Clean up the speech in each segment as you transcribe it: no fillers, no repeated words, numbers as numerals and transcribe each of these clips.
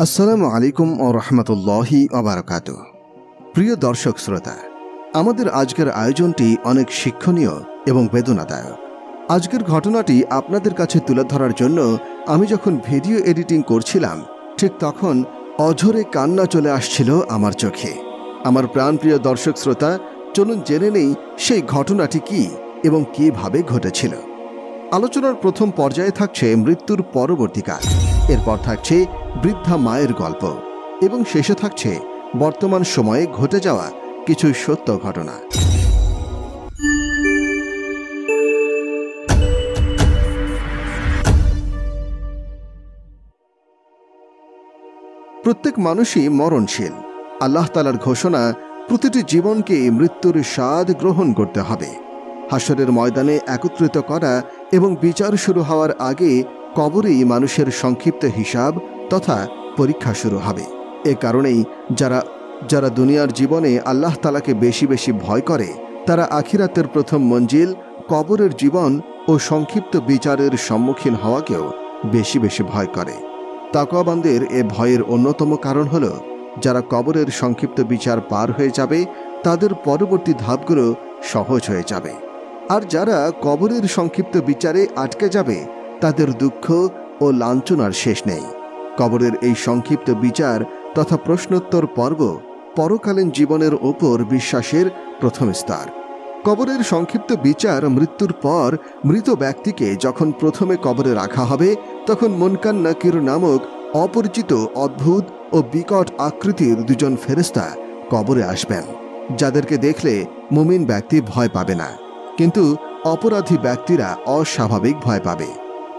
আসসালামু আলাইকুম ওয়া রাহমাতুল্লাহি ওয়া বারাকাতুহু। প্রিয় দর্শক শ্রোতা, আমাদের আজকের আয়োজনটি অনেক শিক্ষণীয় এবং বেদনাদায়ক। আজকের ঘটনাটি আপনাদের কাছে তুলে ধরার জন্য আমি যখন ভিডিও এডিটিং করছিলাম, ঠিক তখন অঝরে কান্না চলে আসছিল আমার চোখে। আমার প্রাণপ্রিয় দর্শক শ্রোতা, চলুন জেনে নেই সেই ঘটনাটি কি এবং কিভাবে ঘটেছিল। আলোচনার প্রথম পর্যায়ে থাকছে মৃত্যুর পরবর্তীকাল, এরপর থাকছে বৃদ্ধা মায়ের গল্প এবং শেষে থাকছে বর্তমান সময়ে ঘটে যাওয়া কিছু সত্য ঘটনা। প্রত্যেক মানুষই মরণশীল। আল্লাহ তাআলার ঘোষণা, প্রতিটি জীবনকে মৃত্যুর স্বাদ গ্রহণ করতে হবে। হাসরের ময়দানে একত্রিত করা এবং বিচার শুরু হওয়ার আগে কবরেই মানুষের সংক্ষিপ্ত হিসাব তথা পরীক্ষা শুরু হবে। এ কারণেই যারা দুনিয়ার জীবনে আল্লাহ তাআলাকে বেশি বেশি ভয় করে, তারা আখিরাতের প্রথম মঞ্জিল কবরের জীবন ও সংক্ষিপ্ত বিচারের সম্মুখীন হওয়াকেও বেশি বেশি ভয় করে। তাকওয়াবানদের এ ভয়ের অন্যতম কারণ হল, যারা কবরের সংক্ষিপ্ত বিচার পার হয়ে যাবে, তাদের পরবর্তী ধাপগুলো সহজ হয়ে যাবে। আর যারা কবরের সংক্ষিপ্ত বিচারে আটকে যাবে, তাদের দুঃখ ও লাঞ্ছনার শেষ নেই। কবরের এই সংক্ষিপ্ত বিচার তথা প্রশ্নোত্তর পর্ব পরকালীন জীবনের ওপর বিশ্বাসের প্রথম স্তর। কবরের সংক্ষিপ্ত বিচার মৃত্যুর পর মৃত ব্যক্তিকে যখন প্রথমে কবরে রাখা হবে, তখন মুনকার নাকির নামক অপরিচিত অদ্ভুত ও বিকট আকৃতির দুজন ফেরেশতা কবরে আসবেন, যাদেরকে দেখলে মুমিন ব্যক্তি ভয় পাবে না, কিন্তু অপরাধী ব্যক্তিরা অস্বাভাবিক ভয় পাবে।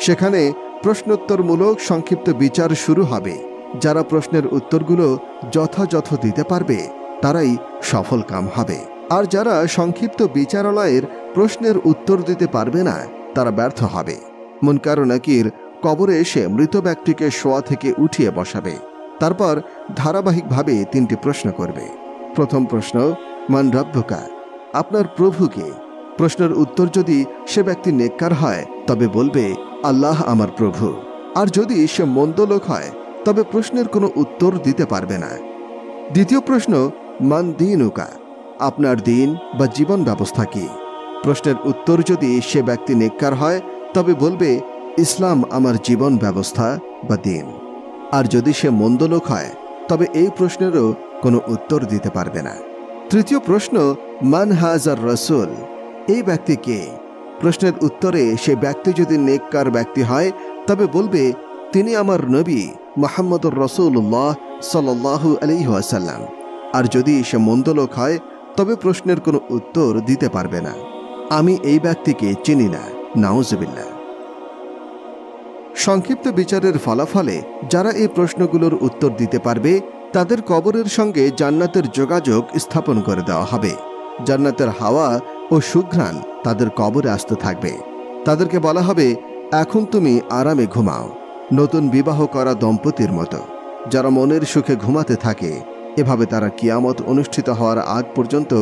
সেখানে প্রশ্নোত্তরমূলক সংক্ষিপ্ত বিচার শুরু হবে। যারা প্রশ্নের উত্তরগুলো যথাযথ দিতে পারবে, তারাই সফল কাম হবে। আর যারা সংক্ষিপ্ত বিচারালয়ের প্রশ্নের উত্তর দিতে পারবে না, তারা ব্যর্থ হবে। মুনকার ও নাকির কবরে এসে মৃত ব্যক্তিকে শোয়া থেকে উঠিয়ে বসাবে। তারপর ধারাবাহিকভাবে 3টি প্রশ্ন করবে। প্রথম প্রশ্ন, মান রব্বুকা, আপনার প্রভু কে? প্রশ্নের উত্তর যদি সে ব্যক্তি নেককার হয়, তবে বলবে, আল্লাহ আমার প্রভু। আর যদি সে মন্দ লোক হয়, তবে প্রশ্নের কোনো উত্তর দিতে পারবে না। দ্বিতীয় প্রশ্ন, মান দীনুকা, আপনার দিন বা জীবন ব্যবস্থা কি? প্রশ্নের উত্তর যদি সে ব্যক্তি নেককার হয়, তবে বলবে, ইসলাম আমার জীবন ব্যবস্থা বা দিন। আর যদি সে মন্দ লোক হয়, তবে এই প্রশ্নেরও কোনো উত্তর দিতে পারবে না। তৃতীয় প্রশ্ন, মান হাজার রসুল, এই ব্যক্তি কে? প্রশ্নের উত্তরে সে ব্যক্তি যদি নেককার ব্যক্তি হয়, তবে বলবে, তিনি আমার নবী মুহাম্মদুর রাসূলুল্লাহ সাল্লাল্লাহু আলাইহি ওয়াসাল্লাম। আর যদি সে মন্দ লোক হয়, তবে প্রশ্নের কোনো উত্তর দিতে পারবে না। আমি এই ব্যক্তিকে চিনি না, নাউজুবিল্লাহ। সংক্ষিপ্ত বিচারের ফলাফলে যারা এই প্রশ্নগুলোর উত্তর দিতে পারবে, তাদের কবরের সঙ্গে জান্নাতের যোগাযোগ স্থাপন করে দেওয়া হবে। জান্নাতের হাওয়া ও সুঘ্রাণ তাদের কবরে আসতে থাকবে। তাদেরকে বলা হবে, এখন তুমি আরামে ঘুমাও, নতুন বিবাহ করা দম্পতির মতো। যারা মনের সুখে ঘুমাতে থাকে, এভাবে তারা কিয়ামত অনুষ্ঠিত হওয়ার আগ পর্যন্ত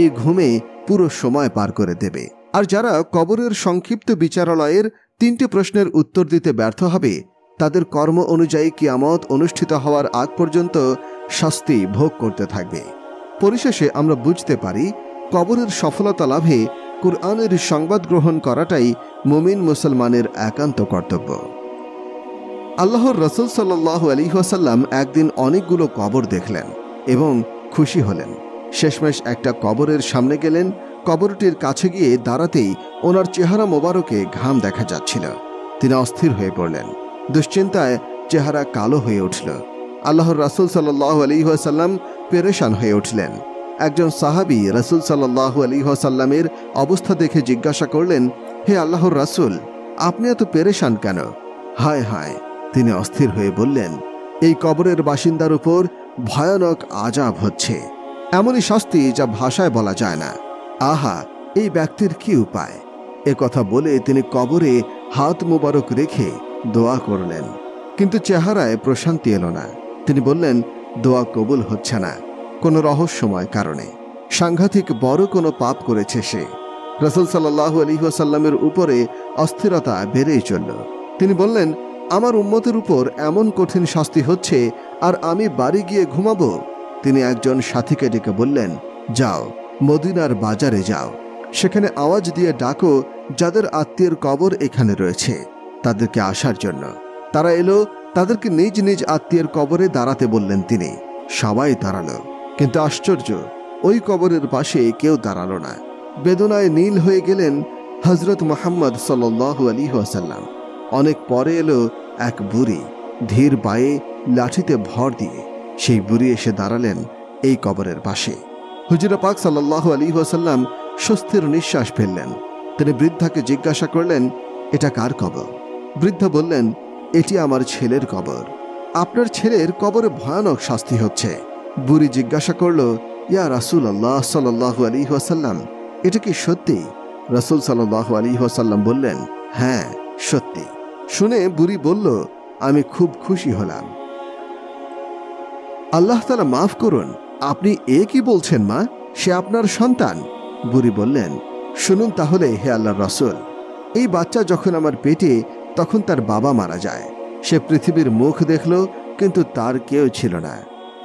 এই ঘুমে পুরো সময় পার করে দেবে। আর যারা কবরের সংক্ষিপ্ত বিচারালয়ের 3টি প্রশ্নের উত্তর দিতে ব্যর্থ হবে, তাদের কর্ম অনুযায়ী কিয়ামত অনুষ্ঠিত হওয়ার আগ পর্যন্ত শাস্তি ভোগ করতে থাকবে। পরিশেষে আমরা বুঝতে পারি, কবরের সফলতা লাভে কুরআনের সংবাদ গ্রহণ করাটাই মুমিন মুসলমানের একান্ত কর্তব্য। আল্লাহর রাসূল সাল্লাল্লাহু আলাইহি ওয়াসাল্লাম একদিন অনেকগুলো কবর দেখলেন এবং খুশি হলেন। শেষমেশ একটা কবরের সামনে গেলেন। কবরটির কাছে গিয়ে দাঁড়াতেই ওনার চেহারা মোবারকে ঘাম দেখা যাচ্ছিল। তিনি অস্থির হয়ে পড়লেন। দুশ্চিন্তায় চেহারা কালো হয়ে উঠল। আল্লাহর রাসূল সাল্লাল্লাহু আলাইহি ওয়াসাল্লাম পেরেশান হয়ে উঠলেন। একজন সাহাবী রাসূল সাল্লাল্লাহু আলাইহি ওয়াসাল্লামের অবস্থা দেখে জিজ্ঞাসা করলেন, হে আল্লাহর রাসূল, আপনি এত পেরেশান কেন? হায় হায়, তিনি অস্থির হয়ে বললেন, এই কবরের বাসিন্দার উপর ভয়ানক আযাব হচ্ছে, এমনই শাস্তি যা ভাষায় বলা যায় না। আহা, এই ব্যক্তির কি উপায়? এ কথা বলে তিনি কবরে হাত মুবারক রেখে দোয়া করলেন, কিন্তু চেহারায় প্রশান্তি এলো না। তিনি বললেন, দোয়া কবুল হচ্ছে না, কোনো রহস্যময় কারণে। সাংঘাতিক বড় কোনো পাপ করেছে সে। রাসূল সাল্লাল্লাহু আলাইহি ওয়াসাল্লামের উপরে অস্থিরতা বেড়েই চলল। তিনি বললেন, আমার উম্মতের উপর এমন কঠিন শাস্তি হচ্ছে, আর আমি বাড়ি গিয়ে ঘুমাবো? তিনি একজন সাথীকে ডেকে বললেন, যাও, মদিনার বাজারে যাও, সেখানে আওয়াজ দিয়ে ডাকো যাদের আত্মীয়ের কবর এখানে রয়েছে তাদেরকে আসার জন্য। তারা এলো। তাদেরকে নিজ নিজ আত্মীয়ের কবরে দাঁড়াতে বললেন তিনি। সবাই দাঁড়ালো, কিন্তু আশ্চর্য, ওই কবরের পাশে কেউ দাঁড়ালো না। বেদনায় নীল হয়ে গেলেন হযরত মুহাম্মদ সাল্লাল্লাহু আলাইহি ওয়াসাল্লাম। অনেক পরে এলো এক বুড়ি, ধীর পায়ে লাঠিতে ভর দিয়ে। সেই বুড়ি এসে দাঁড়ালেন এই কবরের পাশে। হুজুর পাক সাল্লাল্লাহু আলাইহি ওয়াসাল্লাম স্বস্তির নিঃশ্বাস ফেললেন। তিনি বৃদ্ধাকে জিজ্ঞাসা করলেন, এটা কার কবর? বৃদ্ধা বললেন, এটি আমার ছেলের কবর। আপনার ছেলের কবরে ভয়ানক শাস্তি হচ্ছে। বুড়ি জিজ্ঞাসা করল, ইয়া রাসূলুল্লাহ সাল্লাল্লাহু আলাইহি ওয়াসাল্লাম, এটা কি সত্যি? রাসূল সাল্লাল্লাহু আলাইহি ওয়াসাল্লাম বললেন, হ্যাঁ সত্যি। শুনে বুড়ি বলল, আমি খুব খুশি হলাম। আল্লাহ তাআলা মাফ করুন, আপনি এ কি বলছেন মা? সে আপনার সন্তান। বুড়ি বললেন, শুনুন তাহলে হে আল্লাহর রাসূল, এই বাচ্চা যখন আমার পেটে, তখন তার বাবা মারা যায়। সে পৃথিবীর মুখ দেখল, কিন্তু তার কেউ ছিল না।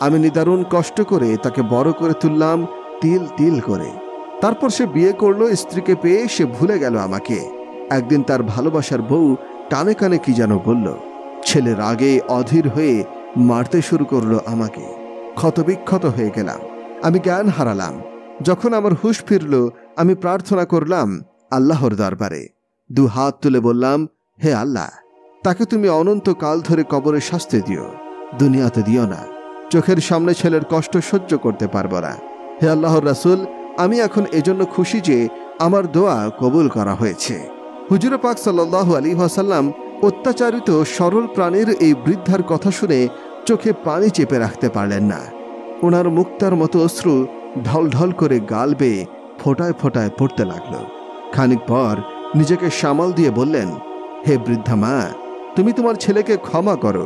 আমি নিদারুণ কষ্ট করে তাকে বড় করে তুললাম, তিল তিল করে। তারপর সে বিয়ে করলো, স্ত্রীকে পেয়ে সে ভুলে গেল আমাকে। একদিন তার ভালোবাসার বউ কানে কানে কি যেন বলল। ছেলে রাগে অধীর হয়ে মারতে শুরু করলো আমাকে। ক্ষতবিক্ষত হয়ে গেলাম, আমি জ্ঞান হারালাম। যখন আমার হুঁশ ফিরল, আমি প্রার্থনা করলাম আল্লাহর দরবারে। দু হাত তুলে বললাম, হে আল্লাহ, তাকে তুমি অনন্তকাল ধরে কবরে শাস্তি দিও, দুনিয়াতে দিও না। চোখের সামনে ছেলের কষ্ট সহ্য করতে পারবো না। হে আল্লাহর রাসূল, আমি এখন এজন্য খুশি যে আমার দোয়া কবুল করা হয়েছে। হুজুর পাক সাল্লাল্লাহু আলাইহি ওয়াসাল্লাম অত্যাচারিত সরল প্রাণীর এই বৃদ্ধার কথা শুনে চোখে পানি চেপে রাখতে পারলেন না। ওনার মুক্তার মতো অশ্রু ঢলঢল করে গাল বেয়ে ফোঁটায় ফোঁটায় পড়তে লাগলো। খানিক পর নিজেকে সামাল দিয়ে বললেন, হে বৃদ্ধা মা, তুমি তোমার ছেলেকে ক্ষমা করো।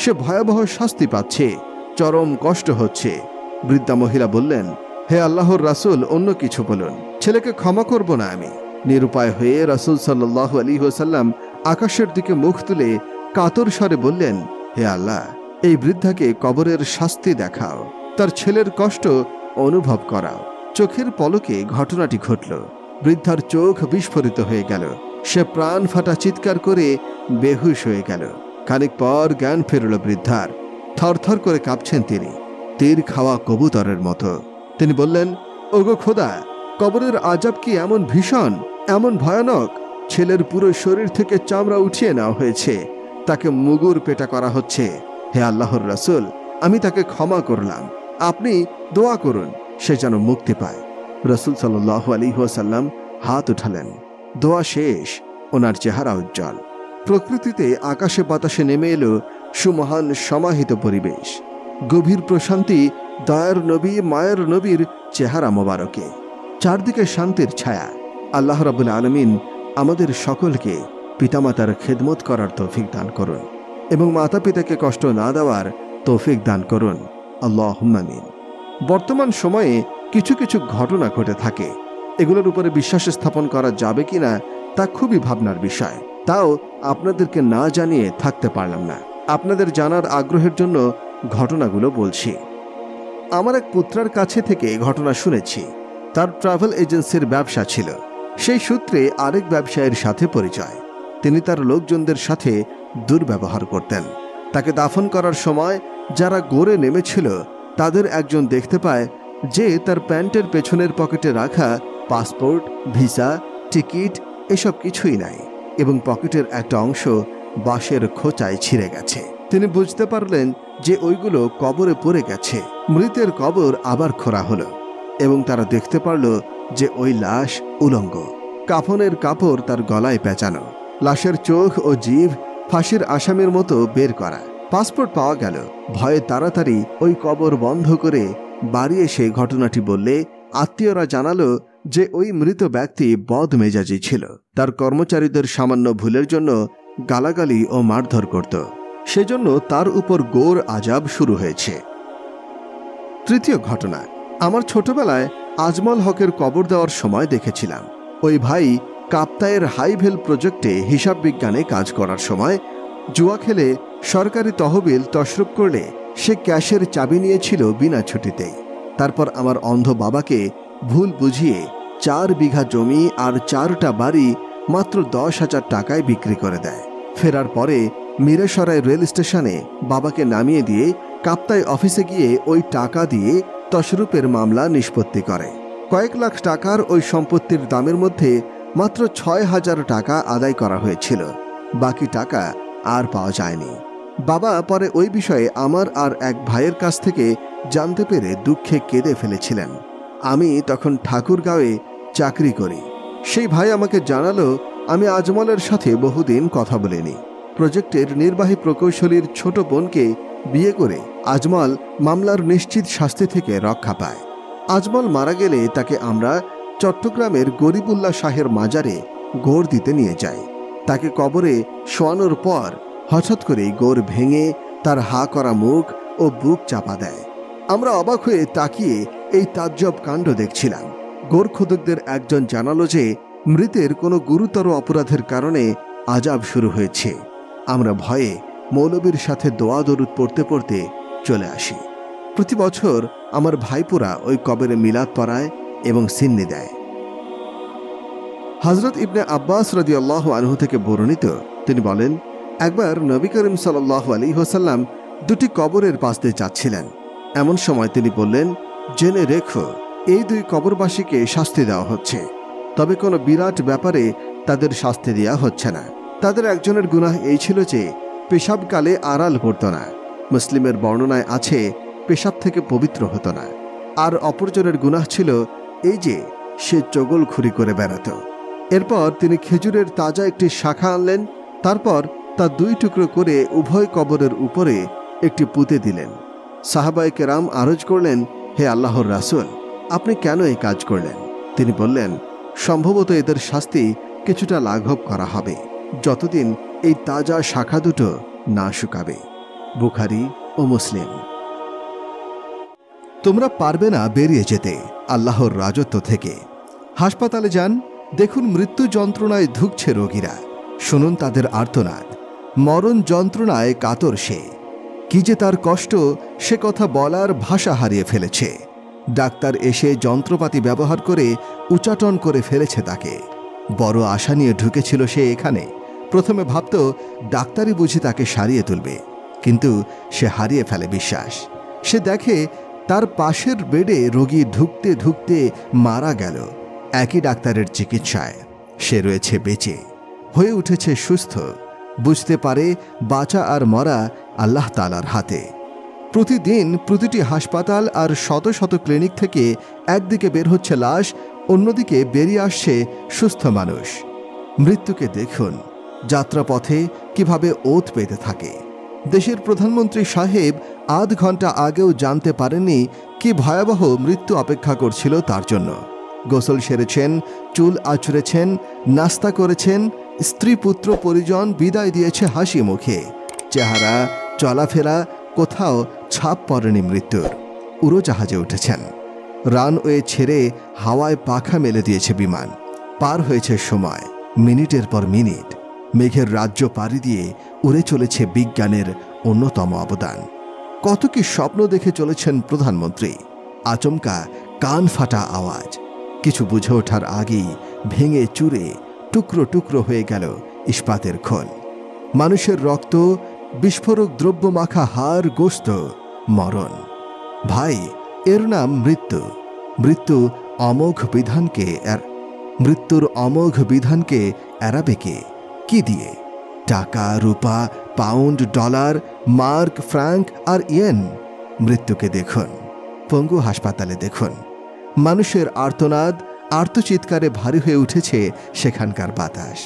সে ভয়াবহ শাস্তি পাচ্ছে, চরম কষ্ট হচ্ছে। বৃদ্ধা মহিলা বললেন, হে আল্লাহর রাসূল, অন্য কিছু বলুন, ছেলেকে ক্ষমা করব না আমি। নিরুপায় হয়ে রাসূল সাল্লাল্লাহু আলাইহি ওয়াসাল্লাম আকাশের দিকে মুখ তুলে কাতর স্বরে বললেন, হে আল্লাহ, এই বৃদ্ধাকে কবরের শাস্তি দেখাও, তার ছেলের কষ্ট অনুভব করাও। চোখের পলকে ঘটনাটি ঘটল। বৃদ্ধার চোখ বিস্ফোরিত হয়ে গেল। সে প্রাণ ফাটা চিৎকার করে বেহুশ হয়ে গেল। খানিক পর জ্ঞান ফিরল বৃদ্ধার। থরথর করে কাঁপছেন তিনি, তীর খাওয়া কবুতরের মতো। তিনি বললেন, ওগো খোদা, কবরের আযাব কি এমন ভীষণ, এমন ভয়ানক? ছেলের পুরো শরীর থেকে চামড়া উঠিয়ে নেওয়া হয়েছে, তাকে মুগুর পেটা করা হচ্ছে। হে আল্লাহর রাসূল, আমি তাকে ক্ষমা করলাম, আপনি দোয়া করুন সে যেন মুক্তি পায়। রাসূল সাল্লাল্লাহু আলাইহি ওয়াসাল্লাম হাত উঠালেন। দোয়া শেষ, ওনার চেহারা উজ্জ্বল। প্রকৃতিতে আকাশে বাতাসে নেমে এলো সুমহান সমাহিত পরিবেশ। গভীর প্রশান্তি দয়ার নবী মায়ের নবীর চেহারা মোবারকে। চারদিকে শান্তির ছায়া। আল্লাহ রাব্বুল আলামিন আমাদের সকলকে পিতামাতার খেদমত করার তৌফিক দান করুন এবং মাতা পিতাকে কষ্ট না দেওয়ার তৌফিক দান করুন, আল্লাহুম্মা আমিন। বর্তমান সময়ে কিছু কিছু ঘটনা ঘটে থাকে। এগুলোর উপরে বিশ্বাস স্থাপন করা যাবে কিনা তা খুবই ভাবনার বিষয়। তাও আপনাদেরকে না জানিয়ে থাকতে পারলাম না। আপনাদের জানার আগ্রহের জন্য ঘটনাগুলো বলছি। আমার এক পুত্রার কাছে থেকে ঘটনা শুনেছি। তার ট্রাভেল এজেন্সির ব্যবসা ছিল। সেই সূত্রে আরেক ব্যবসায়ীর সাথে পরিচয়। তিনি তার লোকজনদের সাথে দুর্ব্যবহার করতেন। তাকে দাফন করার সময় যারা গড়ে নেমেছিল তাদের একজন দেখতে পায় যে তার প্যান্টের পেছনের পকেটে রাখা পাসপোর্ট, ভিসা, টিকিট এসব কিছুই নাই এবং পকেটের একটা অংশ বাঁশের খোঁচায় ছিঁড়ে গেছে। তিনি বুঝতে পারলেন যে ওইগুলো কবরে পড়ে গেছে। মৃতের কবর আবার খোঁড়া হলো এবং তারা দেখতে পারল যে ওই লাশ উলঙ্গ, কাফনের কাপড় তার গলায় পেঁচানো, লাশের চোখ ও জিভ ফাঁসির আসামির মতো বের করা। পাসপোর্ট পাওয়া গেল। ভয়ে তাড়াতাড়ি ওই কবর বন্ধ করে বাড়ি এসে ঘটনাটি বললে আত্মীয়রা জানালো যে ওই মৃত ব্যক্তি বদমেজাজি ছিল। তার কর্মচারীদের সামান্য ভুলের জন্য গালাগালি ও মারধর করত। সেজন্য তার উপর গৌর আজাব শুরু হয়েছে। তৃতীয় ঘটনা, আমার ছোটবেলায় আজমল হকের কবর দেওয়ার সময় দেখেছিলাম ওই ভাই কাপ্তায়ের হাইভেল প্রজেক্টে হিসাব বিজ্ঞানে কাজ করার সময় জুয়া খেলে সরকারি তহবিল তছরূপ করলে সে ক্যাশের চাবি নিয়েছিল বিনা ছুটিতেই। তারপর আমার অন্ধ বাবাকে ভুল বুঝিয়ে 4 বিঘা জমি আর 4টা বাড়ি মাত্র 10,000 টাকায় বিক্রি করে দেয়। ফেরার পরে মিরেসরাই রেল স্টেশনে বাবাকে নামিয়ে দিয়ে কাপ্তাই অফিসে গিয়ে ওই টাকা দিয়ে তশরূপের মামলা নিষ্পত্তি করে। কয়েক লাখ টাকার ওই সম্পত্তির দামের মধ্যে মাত্র 6,000 টাকা আদায় করা হয়েছিল। বাকি টাকা আর পাওয়া যায়নি। বাবা পরে ওই বিষয়ে আমার আর এক ভাইয়ের কাছ থেকে জানতে পেরে দুঃখে কেঁদে ফেলেছিলেন। আমি তখন ঠাকুরগাঁওয়ে চাকরি করি। সেই ভাই আমাকে জানালো, আমি আজমলের সাথে বহুদিন কথা বলিনি। প্রজেক্টের নির্বাহী প্রকৌশলীর ছোট বোনকে বিয়ে করে আজমল মামলার নিশ্চিত শাস্তি থেকে রক্ষা পায়। আজমল মারা গেলে তাকে আমরা চট্টগ্রামের গরিবুল্লাহ শাহের মাজারে গোড় দিতে নিয়ে যাই। তাকে কবরে শোয়ানোর পর হঠাৎ করেই গোড় ভেঙে তার হা করা মুখ ও বুক চাপা দেয়। আমরা অবাক হয়ে তাকিয়ে এই তাজ্জব কাণ্ড দেখছিলাম। গোড় খোদকদের একজন জানালো যে মৃতের কোনো গুরুতর অপরাধের কারণে আজাব শুরু হয়েছে। আমরা ভয়ে মৌলবীর সাথে দোয়া দরুদ পড়তে পড়তে চলে আসি। প্রতি বছর আমার ভাইপোরা ওই কবরে মিলাদ পড়ায় এবং সিন্নি দেয়। হযরত ইবনে আব্বাস রাদিয়াল্লাহু আনহু থেকে বর্ণিত, তিনি বলেন, একবার নবী করিম সাল্লাল্লাহু আলাইহি ওয়াসাল্লাম 2টি কবরের পাশ দিয়ে যাচ্ছিলেন। এমন সময় তিনি বললেন, জেনে রেখো, এই 2 কবরবাসীকে শাস্তি দেওয়া হচ্ছে, তবে কোনো বিরাট ব্যাপারে তাদের শাস্তি দেওয়া হচ্ছে না। তাদের একজনের গুনাহ এই ছিল যে পেশাবকালে আড়াল পড়ত না। মুসলিমের বর্ণনায় আছে পেশাব থেকে পবিত্র হতো না। আর অপরজনের গুনাহ ছিল এই যে সে চগলখুরি করে বেড়াত। এরপর তিনি খেজুরের তাজা একটি শাখা আনলেন। তারপর তা 2 টুকরো করে উভয় কবরের উপরে একটি পুঁতে দিলেন। সাহাবায়ে কেরাম আরজ করলেন, হে আল্লাহর রাসূল, আপনি কেন এই কাজ করলেন? তিনি বললেন, সম্ভবত এদের শাস্তি কিছুটা লাঘব করা হবে যতদিন এই তাজা শাখা দুটো না শুকাবে। বুখারী ও মুসলিম। তোমরা পারবে না বেরিয়ে যেতে আল্লাহর রাজত্ব থেকে। হাসপাতালে যান, দেখুন মৃত্যু যন্ত্রণায় ধুঁকছে রোগীরা। শুনুন তাদের আর্তনাদ। মরণ যন্ত্রণায় কাতর সে। কি যে তার কষ্ট, সে কথা বলার ভাষা হারিয়ে ফেলেছে। ডাক্তার এসে যন্ত্রপাতি ব্যবহার করে উচাটন করে ফেলেছে তাকে। বড় আশা নিয়ে ঢুকেছিল সে এখানে। প্রথমে ভাবত ডাক্তারই বুঝি তাকে সারিয়ে তুলবে, কিন্তু সে হারিয়ে ফেলে বিশ্বাস। সে দেখে তার পাশের বেডে রোগী ধুঁকতে ধুঁকতে মারা গেল। একই ডাক্তারের চিকিৎসায় সে রয়েছে বেঁচে, হয়ে উঠেছে সুস্থ। বুঝতে পারে বাঁচা আর মরা আল্লাহ তাআলার হাতে। প্রতিদিন প্রতিটি হাসপাতাল আর শত শত ক্লিনিক থেকে একদিকে বের হচ্ছে লাশ, অন্যদিকে বেরিয়ে আসছে সুস্থ মানুষ। মৃত্যুকে দেখুন যাত্রাপথে কিভাবে ওত পেতে থাকে। দেশের প্রধানমন্ত্রী সাহেব আধ ঘন্টা আগেও জানতে পারেননি কি ভয়াবহ মৃত্যু অপেক্ষা করছিল তার জন্য। গোসল সেরেছেন, চুল আঁচড়েছেন, নাস্তা করেছেন, স্ত্রী পুত্র পরিজন বিদায় দিয়েছে হাসি মুখে। চেহারা চলাফেরা কোথাও ছাপ পড়েনি মৃত্যুর। উড়োজাহাজে উঠেছেন, রানওয়ে ছেড়ে হাওয়ায় পাখা মেলে দিয়েছে বিমান। পার হয়েছে সময়, মিনিটের পর মিনিট। মেঘের রাজ্য পাড়ি দিয়ে উড়ে চলেছে বিজ্ঞানের অন্যতম অবদান। কত কি স্বপ্ন দেখে চলেছেন প্রধানমন্ত্রী। আচমকা কান ফাটা আওয়াজ। কিছু বুঝে ওঠার আগেই ভেঙে চুরে টুকরো টুকরো হয়ে গেল ইস্পাতের খোল। মানুষের রক্ত, বিস্ফোরক দ্রব্য মাখা হাড় গোস্ত, মরণ। ভাই, এর নাম মৃত্যু। মৃত্যুর অমোঘ বিধানকে এড়াবে কে? কি দিয়ে? টাকা, রূপা, পাউন্ড, ডলার, মার্ক, ফ্র্যাঙ্ক আর ইয়েন। মৃত্যুকে দেখুন, পঙ্গু হাসপাতালে দেখুন। মানুষের আর্তনাদ, আর্তচিৎকারে ভারী হয়ে উঠেছে সেখানকার বাতাস।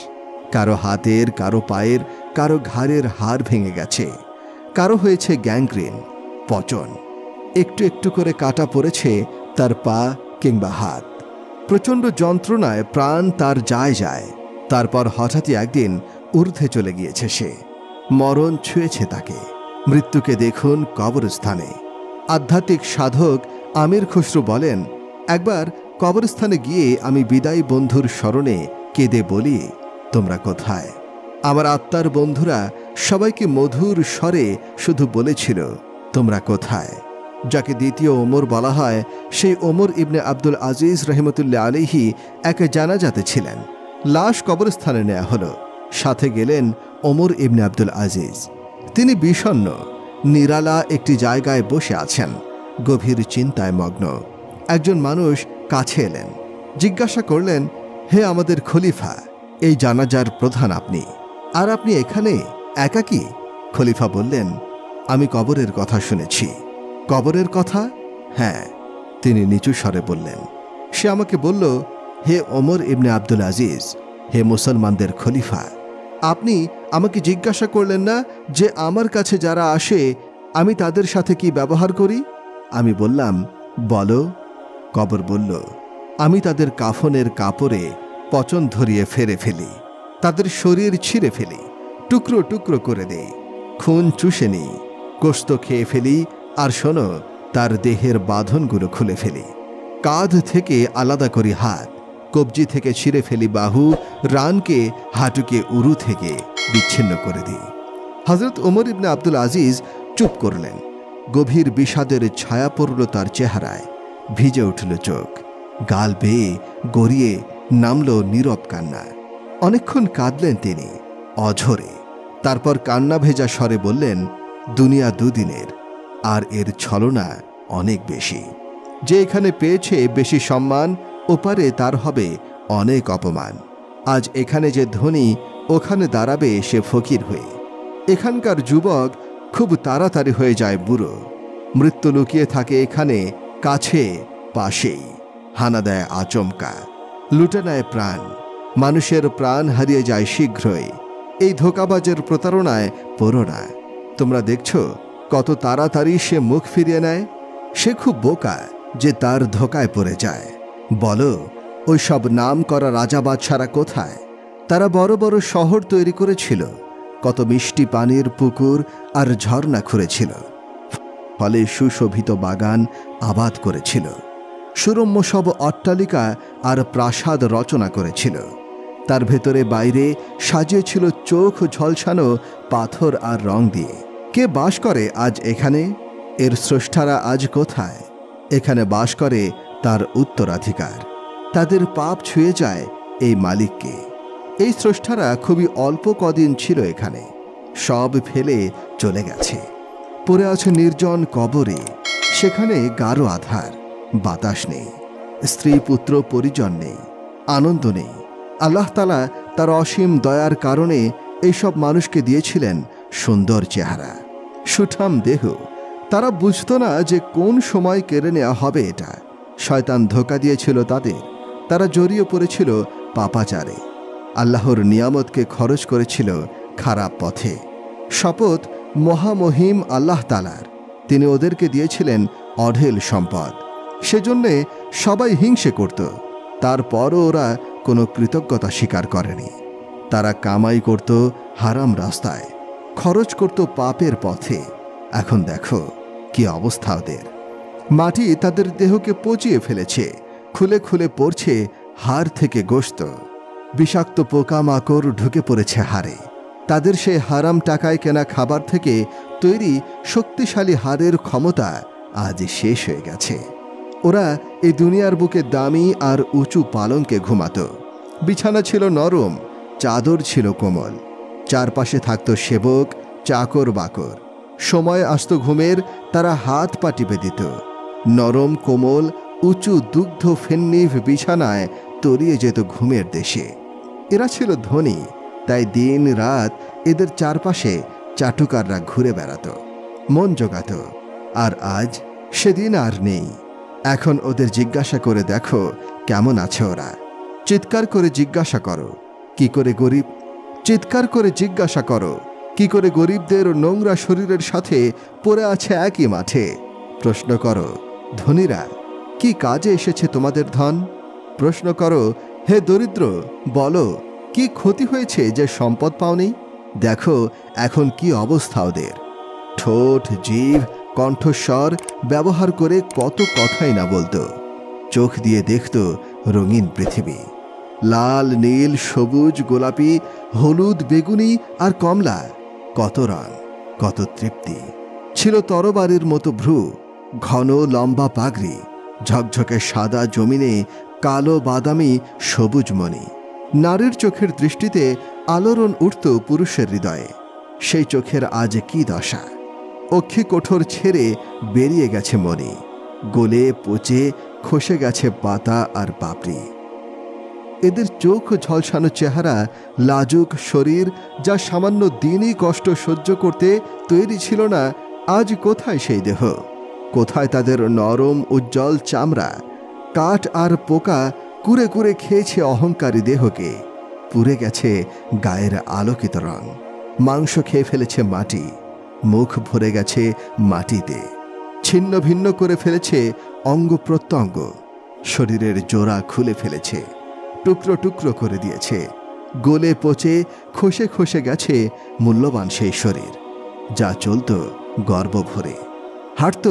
কারো হাতের, কারো পায়ের, কারো ঘাড়ের হাড় ভেঙে গেছে, কারো হয়েছে গ্যাংগ্রিন, পচন। একটু একটু করে কাটা পড়েছে তার পা কিংবা হাত। প্রচণ্ড যন্ত্রণায় প্রাণ তার যায়। তারপর হঠাৎই একদিন ঊর্ধ্বে চলে গিয়েছে সে। মরণ ছুঁয়েছে তাকে। মৃত্যুকে দেখুন কবরস্থানে। আধ্যাত্মিক সাধক আমির খসরু বলেন, একবার কবরস্থানে গিয়ে আমি বিদায়ী বন্ধুর স্মরণে কেঁদে বলি, তোমরা কোথায়? আমার আত্মার বন্ধুরা সবাইকে মধুর স্বরে শুধু বলেছিল, তোমরা কোথায়? যাকে দ্বিতীয় ওমর বলা হয়, সেই ওমর ইবনে আব্দুল আজিজ রহমতুল্লাহ আলাইহি এক জানাজাতে ছিলেন। লাশ কবরস্থানে নেওয়া হলো। সাথে গেলেন ওমর ইবনে আব্দুল আজিজ। তিনি বিষণ্ণ, নিরালা একটি জায়গায় বসে আছেন, গভীর চিন্তায় মগ্ন। একজন মানুষ কাছে এলেন, জিজ্ঞাসা করলেন, হে আমাদের খলিফা, এই জানাজার প্রধান আপনি, আর আপনি এখানে একাকী? খলিফা বললেন, আমি কবরের কথা শুনেছি। কবরের কথা? হ্যাঁ। তিনি নিচু স্বরে বললেন। সে আমাকে বলল, হে ওমর ইবনে আব্দুল আজিজ, হে মুসলমানদের খলিফা, আপনি আমাকে জিজ্ঞাসা করলেন না যে আমার কাছে যারা আসে আমি তাদের সাথে কি ব্যবহার করি? আমি বললাম, বলো। কবর বলল, আমি তাদের কাফনের কাপড়ে পচন ধরিয়ে ফেরে ফেলি, তাদের শরীর ছিঁড়ে ফেলি, টুকরো টুকরো করে দেই, খুন চুষে নিই, গোশত খেয়ে ফেলি, আর শোনো, তার দেহের বাঁধনগুলো খুলে ফেলি। কাঁধ থেকে আলাদা করি হাত, কবজি থেকে ছিঁড়ে ফেলি বাহু, রানকে হাঁটুকে উরু থেকে বিচ্ছিন্ন করে দিই। হযরত ওমর ইবনে আব্দুল আজিজ চুপ করলেন। গভীর বিষাদের ছায়া পড়ল তার চেহারায়, ভিজে উঠল চোখ, গাল বেয়ে গড়িয়ে নামল নীরব কান্না। অনেকক্ষণ কাঁদলেন তিনি অঝরে। তারপর কান্না ভেজা স্বরে বললেন, দুনিয়া দুদিনের, আর এর ছলনা অনেক বেশি। যে এখানে পেয়েছে বেশি সম্মান, ওপারে তার হবে অনেক অপমান। আজ এখানে যে ধনী, ওখানে দাঁড়াবে সে ফকির হয়ে। এখানকার যুবক খুব তাড়াতাড়ি হয়ে যায় বুড়ো। মৃত্যু লুকিয়ে থাকে এখানে, কাছে পাশেই, হানা দেয় আচমকা, লুটে নেয় প্রাণ। মানুষের প্রাণ হারিয়ে যায় শীঘ্রই। এই ধোঁকাবাজের প্রতারণায় পড়ো না। তোমরা দেখছো কত তাড়াতাড়ি সে মুখ ফিরিয়ে নেয়। সে খুব বোকা যে তার ধোঁকায় পড়ে যায়। বলো, ওই সব নাম করা রাজা বাদশারা কোথায়? তারা বড় বড় শহর তৈরি করেছিল, কত মিষ্টি পানির পুকুর আর ঝর্ণা খুঁড়েছিল, ফলে সুশোভিত বাগান আবাদ করেছিল, সুরম্য সব অট্টালিকা আর প্রাসাদ রচনা করেছিল। তার ভেতরে বাইরে সাজিয়েছিল চোখ ঝলসানো পাথর আর রং দিয়ে। কে বাস করে আজ এখানে? এর স্রষ্টারা আজ কোথায়? এখানে বাস করে তার উত্তরাধিকার। তাদের পাপ ছুঁয়ে যায় এই মালিককে। এই স্রষ্টারা খুবই অল্প কদিন ছিল এখানে, সব ফেলে চলে গেছে। পড়ে আছে নির্জন কবরে, সেখানে গাঢ় আধার, বাতাস নেই, স্ত্রী পুত্র পরিজন নেই, আনন্দ নেই। আল্লাহ তাআলা তার অসীম দয়ার কারণে এইসব মানুষকে দিয়েছিলেন সুন্দর চেহারা, সুঠাম দেহ। তারা বুঝত না যে কোন সময় কেড়ে নেওয়া হবে এটা। শয়তান ধোঁকা দিয়েছিল তাদের। তারা জড়িয়ে পড়েছিল পাপাচারে, আল্লাহর নিয়ামতকে খরচ করেছিল খারাপ পথে। শপথ মহামহিম আল্লাহ তাআলার, তিনি ওদেরকে দিয়েছিলেন অঢেল সম্পদ। সেজন্যে সবাই হিংসে করত। তারপরও ওরা কোনো কৃতজ্ঞতা স্বীকার করেনি। তারা কামাই করত হারাম রাস্তায়, খরচ করত পাপের পথে। এখন দেখো কি অবস্থা ওদের। মাটি তাদের দেহকে পচিয়ে ফেলেছে, খুলে খুলে পড়ছে হাড় থেকে গোশত। বিষাক্ত পোকামাকড় ঢুকে পড়েছে হাড়ে। তাদের সে হারাম টাকায় কেনা খাবার থেকে তৈরি শক্তিশালী হাড়ের ক্ষমতা আজ শেষ হয়ে গেছে। ওরা এই দুনিয়ার বুকে দামি আর উঁচু পালঙ্কে ঘুমাত। বিছানা ছিল নরম, চাদর ছিল কোমল, চারপাশে থাকত সেবক, চাকর বাকর। সময় আসত ঘুমের, তারা হাত পা টিপে দিত। নরম কোমল উঁচু দুগ্ধ ফেন্নিভ বিছানায় তলিয়ে যেত ঘুমের দেশে। এরা ছিল ধনী, তাই দিন রাত এদের চারপাশে চাটুকাররা ঘুরে বেড়াত, মন জোগাত। আর আজ সেদিন আর নেই। এখন ওদের জিজ্ঞাসা করে দেখো কেমন আছে ওরা। চিৎকার করে জিজ্ঞাসা করো কি করে গরিব, চিৎকার করে জিজ্ঞাসা করো কি করে গরিবদের নোংরা শরীরের সাথে পড়ে আছে একই মাঠে। প্রশ্ন করো, ধনীরা, কি কাজে এসেছে তোমাদের ধন? প্রশ্ন করো, হে দরিদ্র, বলো কি ক্ষতি হয়েছে যে সম্পদ পাওনি? দেখো এখন কি অবস্থা ওদের। ঠোঁট, জিভ, কণ্ঠস্বর ব্যবহার করে কত কথাই না বলতো। চোখ দিয়ে দেখত রঙিন পৃথিবী। লাল, নীল, সবুজ, গোলাপি, হলুদ, বেগুনি আর কমলা, কত রং, কত তৃপ্তি। ছিল তরবারির মতো ভ্রু, ঘন লম্বা পাগড়ি, ঝকঝকে সাদা জমিনে কালো বাদামি সবুজ মণি। নারীর চোখের দৃষ্টিতে আলোড়ন উঠত পুরুষের হৃদয়ে। সেই চোখের আজ কি দশা! অক্ষি কোঠর ছেড়ে বেরিয়ে গেছে মণি, গলে পচে খসে গেছে পাতা আর পাপড়ি। এদের চোখ ঝলসানো চেহারা, লাজুক শরীর, যা সামান্য দিনই কষ্ট সহ্য করতে তৈরি ছিল না, আজ কোথায় সেই দেহ? কোথায় তাদের নরম উজ্জ্বল চামড়া? কাঠ আর পোকা কুরে কুরে খেয়েছে অহংকারী দেহকে। পুড়ে গেছে গায়ের আলোকিত রং। মাংস খেয়ে ফেলেছে মাটি, মুখ ভরে গেছে মাটিতে। ছিন্ন ভিন্ন করে ফেলেছে অঙ্গ প্রত্যঙ্গ, শরীরের জোড়া খুলে ফেলেছে, টুকরো টুকরো করে দিয়েছে। গলে পচে খসে খসে গেছে মূল্যবান সেই শরীর, যা চলত গর্ব ভরে, হাঁটত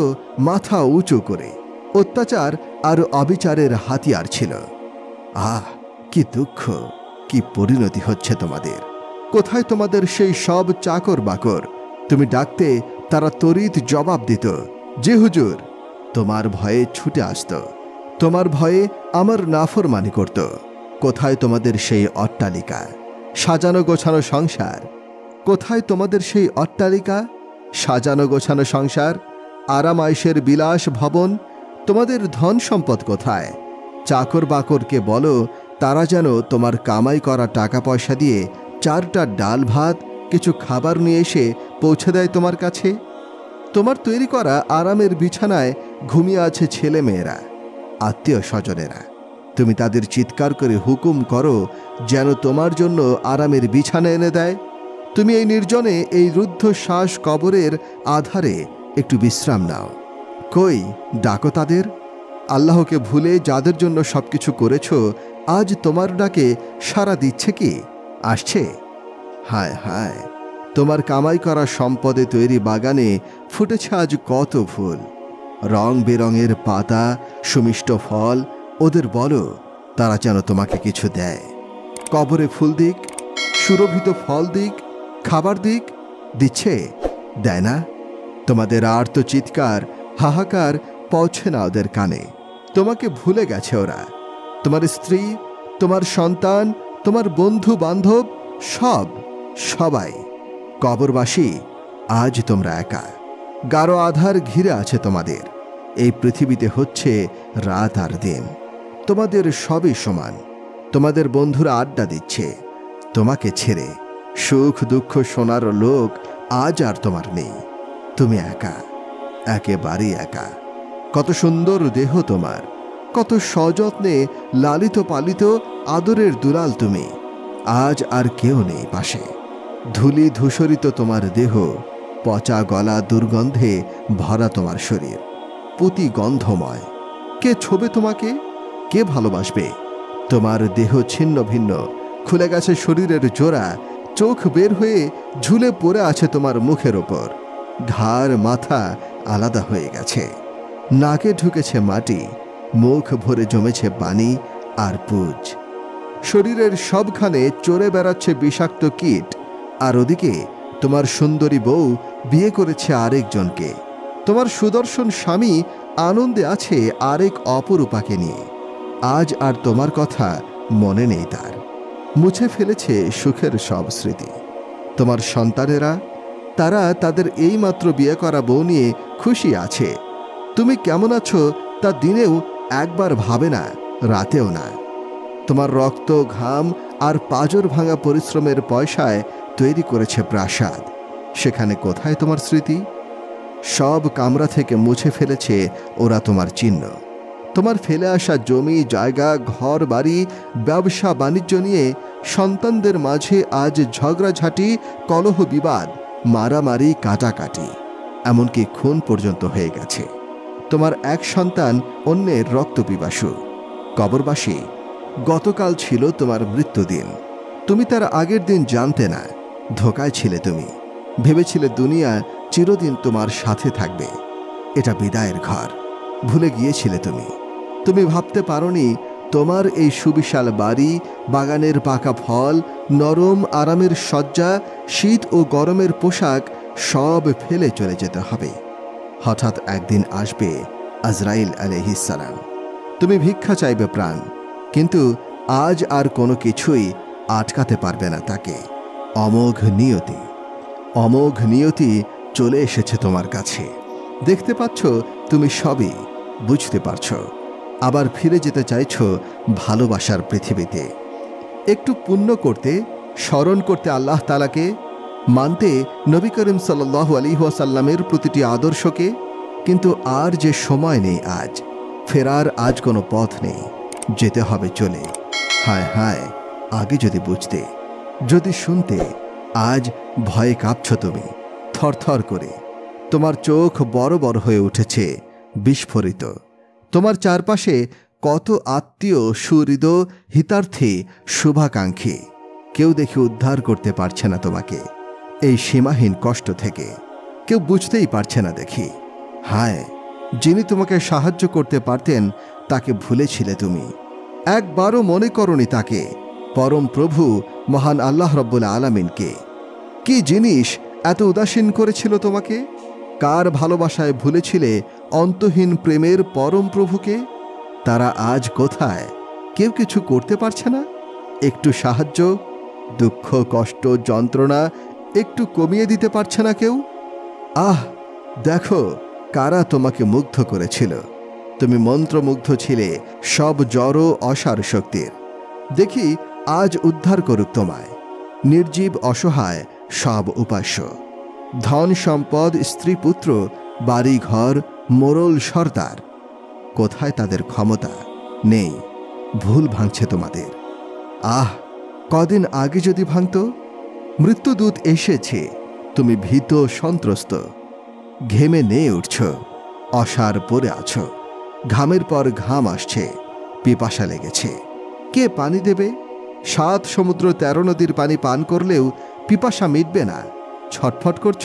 মাথা উঁচু করে। অত্যাচার আর অবিচারের হাতিয়ার ছিল। আহ, কি দুঃখ, কি পরিণতি হচ্ছে তোমাদের! কোথায় তোমাদের সেই সব চাকর বাকর? তুমি ডাকতে তারা তড়িৎ জবাব দিত, জি হুজুর। তোমার ভয়ে ছুটে আসত, তোমার ভয়ে আমার নাফরমানি করত। কোথায় তোমাদের সেই অট্টালিকা, সাজানো গোছানো সংসার? কোথায় তোমাদের সেই অট্টালিকা, সাজানো গোছানো সংসার, আরাম আয়েশের বিলাস ভবন? তোমাদের ধন সম্পদ কোথায়? চাকর বাকরকে বলো তারা যেন তোমার কামাই করা টাকা পয়সা দিয়ে 4টা ডাল ভাত, কিছু খাবার নিয়ে এসে পৌঁছে দেয় তোমার কাছে। তোমার তৈরি করা আরামের বিছানায় ঘুমিয়ে আছে ছেলে মেয়েরা, আত্মীয় স্বজনেরা। তুমি তাদের চিৎকার করে হুকুম করো যেন তোমার জন্য আরামের বিছানা এনে দেয়। তুমি এই নির্জনে, এই রুদ্ধশ্বাস কবরের আধারে একটু বিশ্রাম নাও। কই, ডাকো তাদের। আল্লাহকে ভুলে যাদের জন্য সবকিছু করেছ, আজ তোমার ডাকে সাড়া দিচ্ছে কি? আসছে? হায় হায়, তোমার কামাই করা সম্পদে তৈরি বাগানে ফুটেছে আজ কত ফুল, রং বেরঙের পাতা, সুমিষ্ট ফল। ওদের বলো তারা যেন তোমাকে কিছু দেয়। কবরে ফুল দিক, সুরভিত ফল দিক, খাবার দিক। দিচ্ছে? দেয় না? তোমাদের আর্ত চিৎকার, হাহাকার পৌঁছে না ওদের কানে। তোমাকে ভুলে গেছে ওরা। তোমার স্ত্রী, তোমার সন্তান, তোমার বন্ধু বান্ধব, সবাই। কবরবাসী, আজ তোমরা একা। গাঢ় আধার ঘিরে আছে তোমাদের। এই পৃথিবীতে হচ্ছে রাত আর দিন। তোমাদের সবই সমান। তোমাদের বন্ধুরা আড্ডা দিচ্ছে। তোমাকে ছেড়ে সুখ দুঃখ শোনার লোক আজ আর তোমার নেই। তুমি একা, একেবারেই একা। কত সুন্দর দেহ তোমার, কত সযত্নে লালিত পালিত আদরের দুলাল তুমি। আজ আর কেউ নেই পাশে। ধুলি ধূসরিত তোমার দেহ, পচা গলা দুর্গন্ধে ভরা তোমার শরীর, পুতি গন্ধময়। কে ছোবে তোমাকে? কে ভালোবাসবে? তোমার দেহ ছিন্ন ভিন্ন, খুলে গেছে শরীরের জোড়া, চোখ বের হয়ে ঝুলে পড়ে আছে তোমার মুখের ওপর। ঘাড় মাথা আলাদা হয়ে গেছে, নাকে ঢুকেছে মাটি, মুখ ভরে জমেছে পানি আর পুজ। শরীরের সবখানে চড়ে বেড়াচ্ছে বিষাক্ত কীট। আর ওদিকে তোমার সুন্দরী বউ বিয়ে করেছে আরেকজনকে। তোমার সুদর্শন স্বামী আনন্দে আছে আরেক অপরূপাকে নিয়ে। আজ আর তোমার কথা মনে নেই তার। মুছে ফেলেছে সুখের সব স্মৃতি। তোমার সন্তানেরা, তারা তাদের এইমাত্র বিয়ে করা বউ নিয়ে খুশি আছে। তুমি কেমন আছো তা দিনেও একবার ভাবে না, রাতেও না। তোমার রক্ত, ঘাম আর পাঁজর ভাঙা পরিশ্রমের পয়সায় তৈরি করেছে প্রাসাদ। সেখানে কোথায় তোমার স্মৃতি? সব কামরা থেকে মুছে ফেলেছে ওরা তোমার চিহ্ন। তোমার ফেলে আসা জমি জায়গা, ঘর বাড়ি, ব্যবসা বাণিজ্য নিয়ে সন্তানদের মাঝে আজ ঝগড়াঝাঁটি, কলহ বিবাদ, মারামারি, কাটাকাটি, এমনকি খুন পর্যন্ত হয়ে গেছে। তোমার এক সন্তান অন্যের রক্ত পিপাসু। কবরবাসী, গতকাল ছিল তোমার মৃত্যুদিন। তুমি তার আগের দিন জানতে না। ধোকায় ছিলে তুমি। ভেবেছিলে দুনিয়া চিরদিন তোমার সাথে থাকবে। এটা বিদায়ের ঘর। ভুলে গিয়েছিলে তুমি। তুমি ভাবতে পারোনি তোমার এই সুবিশাল বাড়ি, বাগানের পাকা ফল, নরম আরামের শয্যা, শীত ও গরমের পোশাক সব ফেলে চলে যেতে হবে। হঠাৎ একদিন আসবে আজরাইল আলাইহিস সালাম। তুমি ভিক্ষা চাইবে প্রাণ, কিন্তু আজ আর কোনো কিছুই আটকাতে পারবে না তাকে। অমোঘ নিয়তি চলে এসেছে তোমার কাছে। দেখতে পাচ্ছ তুমি সবই, বুঝতে পারছ, আবার ফিরে যেতে চাইছ ভালোবাসার পৃথিবীতে। একটু পুণ্য করতে, স্মরণ করতে আল্লাহ তাআলাকে, মানতে নবী করিম সাল্লাল্লাহু আলাইহি ওয়াসাল্লামের প্রতিটি আদর্শকে। কিন্তু আর যে সময় নেই আজ, ফেরার আজ কোনো পথ নেই, যেতে হবে চলে। হায় হায়, আগে যদি বুঝতে, যদি শুনতে। আজ ভয়ে কাঁপছ তুমি, থরথর করে। তোমার চোখ বড় বড় হয়ে উঠেছে, বিস্ফোরিত। তোমার চারপাশে কত আত্মীয়, সুহৃদ, হিতার্থী, শুভাকাঙ্ক্ষী, কেউ দেখে উদ্ধার করতে পারছে না তোমাকে এই সীমাহীন কষ্ট থেকে। কেউ বুঝতেই পারছে না দেখি। হায়, যিনি তোমাকে সাহায্য করতে পারতেন তাকে ভুলেছিলে তুমি। একবারও মনে করনি তাকে, পরম প্রভু মহান আল্লাহ রব্বুল আলামিনকে। কি জিনিস এত উদাসীন করেছিল তোমাকে? কার ভালোবাসায় ভুলেছিলে অন্তহীন প্রেমের পরম প্রভুকে? তারা আজ কোথায়? কেউ কিছু করতে পারছে না? একটু সাহায্য, দুঃখ, কষ্ট, যন্ত্রণা একটু কমিয়ে দিতে পারছে না কেউ? আহ, দেখো কারা তোমাকে মুগ্ধ করেছিল। তুমি মন্ত্রমুগ্ধ ছিলে সব জড় অসার শক্তির। দেখি আজ উদ্ধার করুক তোমায় নির্জীব অসহায় সব উপাস্য। ধন সম্পদ, স্ত্রী পুত্র, বাড়ি ঘর, মোড়ল সর্দার, কোথায় তাদের ক্ষমতা? নেই। ভুল ভাঙছে তোমাদের। আহ, কদিন আগে যদি ভাঙত। মৃত্যুদূত এসেছে, তুমি ভীত সন্ত্রস্ত, ঘেমে নেয়ে উঠছ, অসার পরে আছো, ঘামের পর ঘাম আসছে, পিপাসা লেগেছে। কে পানি দেবে? 7 সমুদ্র 13 নদীর পানি পান করলেও পিপাসা মিটবে না। ছটফট করছ,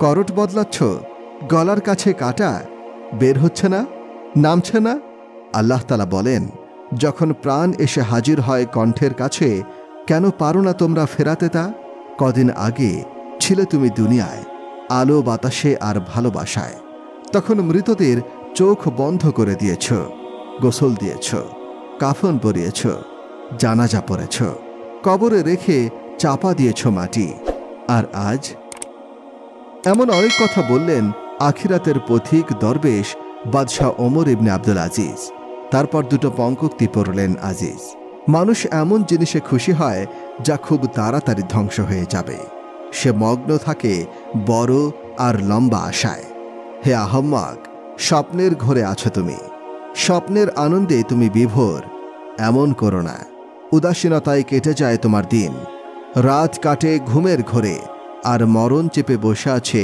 করট বদলাচ্ছ, গলার কাছে কাটা, বের হচ্ছে না, নামছে না। আল্লাহ তাআলা বলেন, যখন প্রাণ এসে হাজির হয় কণ্ঠের কাছে, কেন পারো না তোমরা ফেরাতে তা? কদিন আগে ছিলে তুমি দুনিয়ায়, আলো বাতাসে আর ভালোবাসায়। তখন মৃতদের চোখ বন্ধ করে দিয়েছ, গোসল দিয়েছ, কাফন পরিয়েছ, জানাজা পড়েছ, কবরে রেখে চাপা দিয়েছ মাটি। আর আজ? এমন অনেক কথা বললেন আখিরাতের পথিক দরবেশ বাদশাহ ওমর ইবনে আব্দুল আজিজ। তারপর 2টো পঙ্কোক্তি পড়লেন আজিজ। মানুষ এমন জিনিসে খুশি হয় যা খুব তাড়াতাড়ি ধ্বংস হয়ে যাবে। সে মগ্ন থাকে বড় আর লম্বা আশায়। হে আহম্মক, স্বপ্নের ঘোরে আছো তুমি, স্বপ্নের আনন্দে তুমি বিভোর। এমন করো না। উদাসীনতায় কেটে যায় তোমার দিন, রাত কাটে ঘুমের ঘোরে, আর মরণ চেপে বসে আছে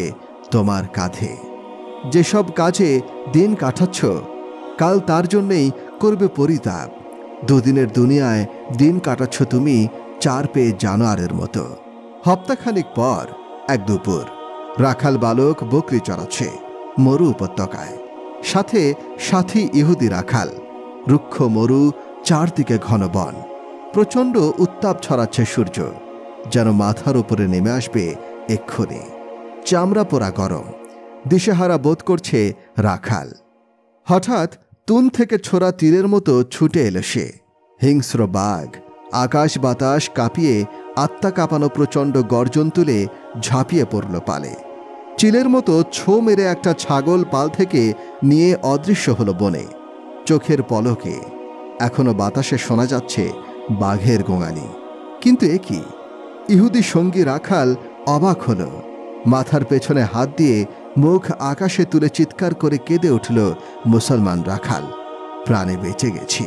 তোমার কাঁধে। যেসব কাজে দিন কাটাচ্ছ, কাল তার জন্যেই করবে পরিতাপ। 2 দিনের দুনিয়ায় দিন কাটাচ্ছ তুমি 4 পেয়ে জানোয়ারের মতো। হপ্তাখানিক পর এক দুপুর রাখাল বালক বকরি চড়াচ্ছে মরু উপত্যকায়। সাথে সাথী ইহুদি রাখাল। রুক্ষ মরু, চারদিকে ঘন বন, প্রচণ্ড উত্তাপ ছড়াচ্ছে সূর্য, যেন মাথার উপরে নেমে আসবে এক্ষুনি। চামড়া পোড়া গরম, দিশেহারা বোধ করছে রাখাল। হঠাৎ তুন থেকে ছোড়া তীরের মতো ছুটে এলো সে। হিংস্র বাঘ আকাশ বাতাস কাঁপিয়ে আত্মা কাঁপানো প্রচণ্ড গর্জন তুলে ঝাঁপিয়ে পড়ল পালে। চিলের মতো ছো মেরে একটা ছাগল পাল থেকে নিয়ে অদৃশ্য হলো বনে। চোখের পলকে এখনো বাতাসে শোনা যাচ্ছে বাঘের গোঙানি। কিন্তু এ কি? ইহুদি সঙ্গী রাখাল অবাক হল। মাথার পেছনে হাত দিয়ে মুখ আকাশে তুলে চিৎকার করে কেঁদে উঠল মুসলমান রাখাল। প্রাণে বেঁচে গেছি।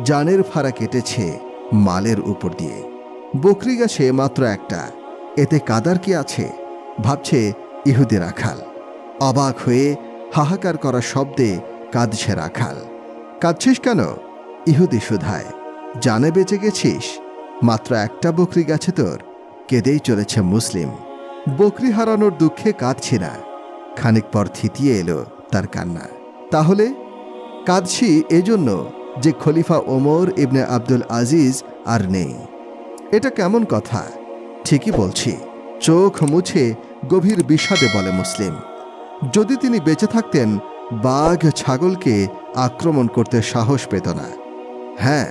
জানের ফাড়া কেটেছে মালের উপর দিয়ে। বকরি গেছে মাত্র একটা, এতে কাদার কি আছে ভাবছে ইহুদি রাখাল। অবাক হয়ে হাহাকার করা শব্দে কাঁদছে রাখাল। কাঁদছিস কেন? ইহুদি শুধায়। জানে বেঁচে গেছিস? মাত্র একটা বকরি গেছে তোর, কেঁদেই চলেছে মুসলিম। বকরি হারানোর দুঃখে কাঁদছি না। খানিক পর থিতিয়ে এলো তার কান্না। তাহলে কাঁদছি এজন্য যে খলিফা ওমর ইবনে আব্দুল আজিজ আর নেই। এটা কেমন কথা? ঠিকই বলছি। চোখ মুছে গভীর বিষাদে বলে মুসলিম। যদি তিনি বেঁচে থাকতেন, বাঘ ছাগলকে আক্রমণ করতে সাহস পেত না। হ্যাঁ,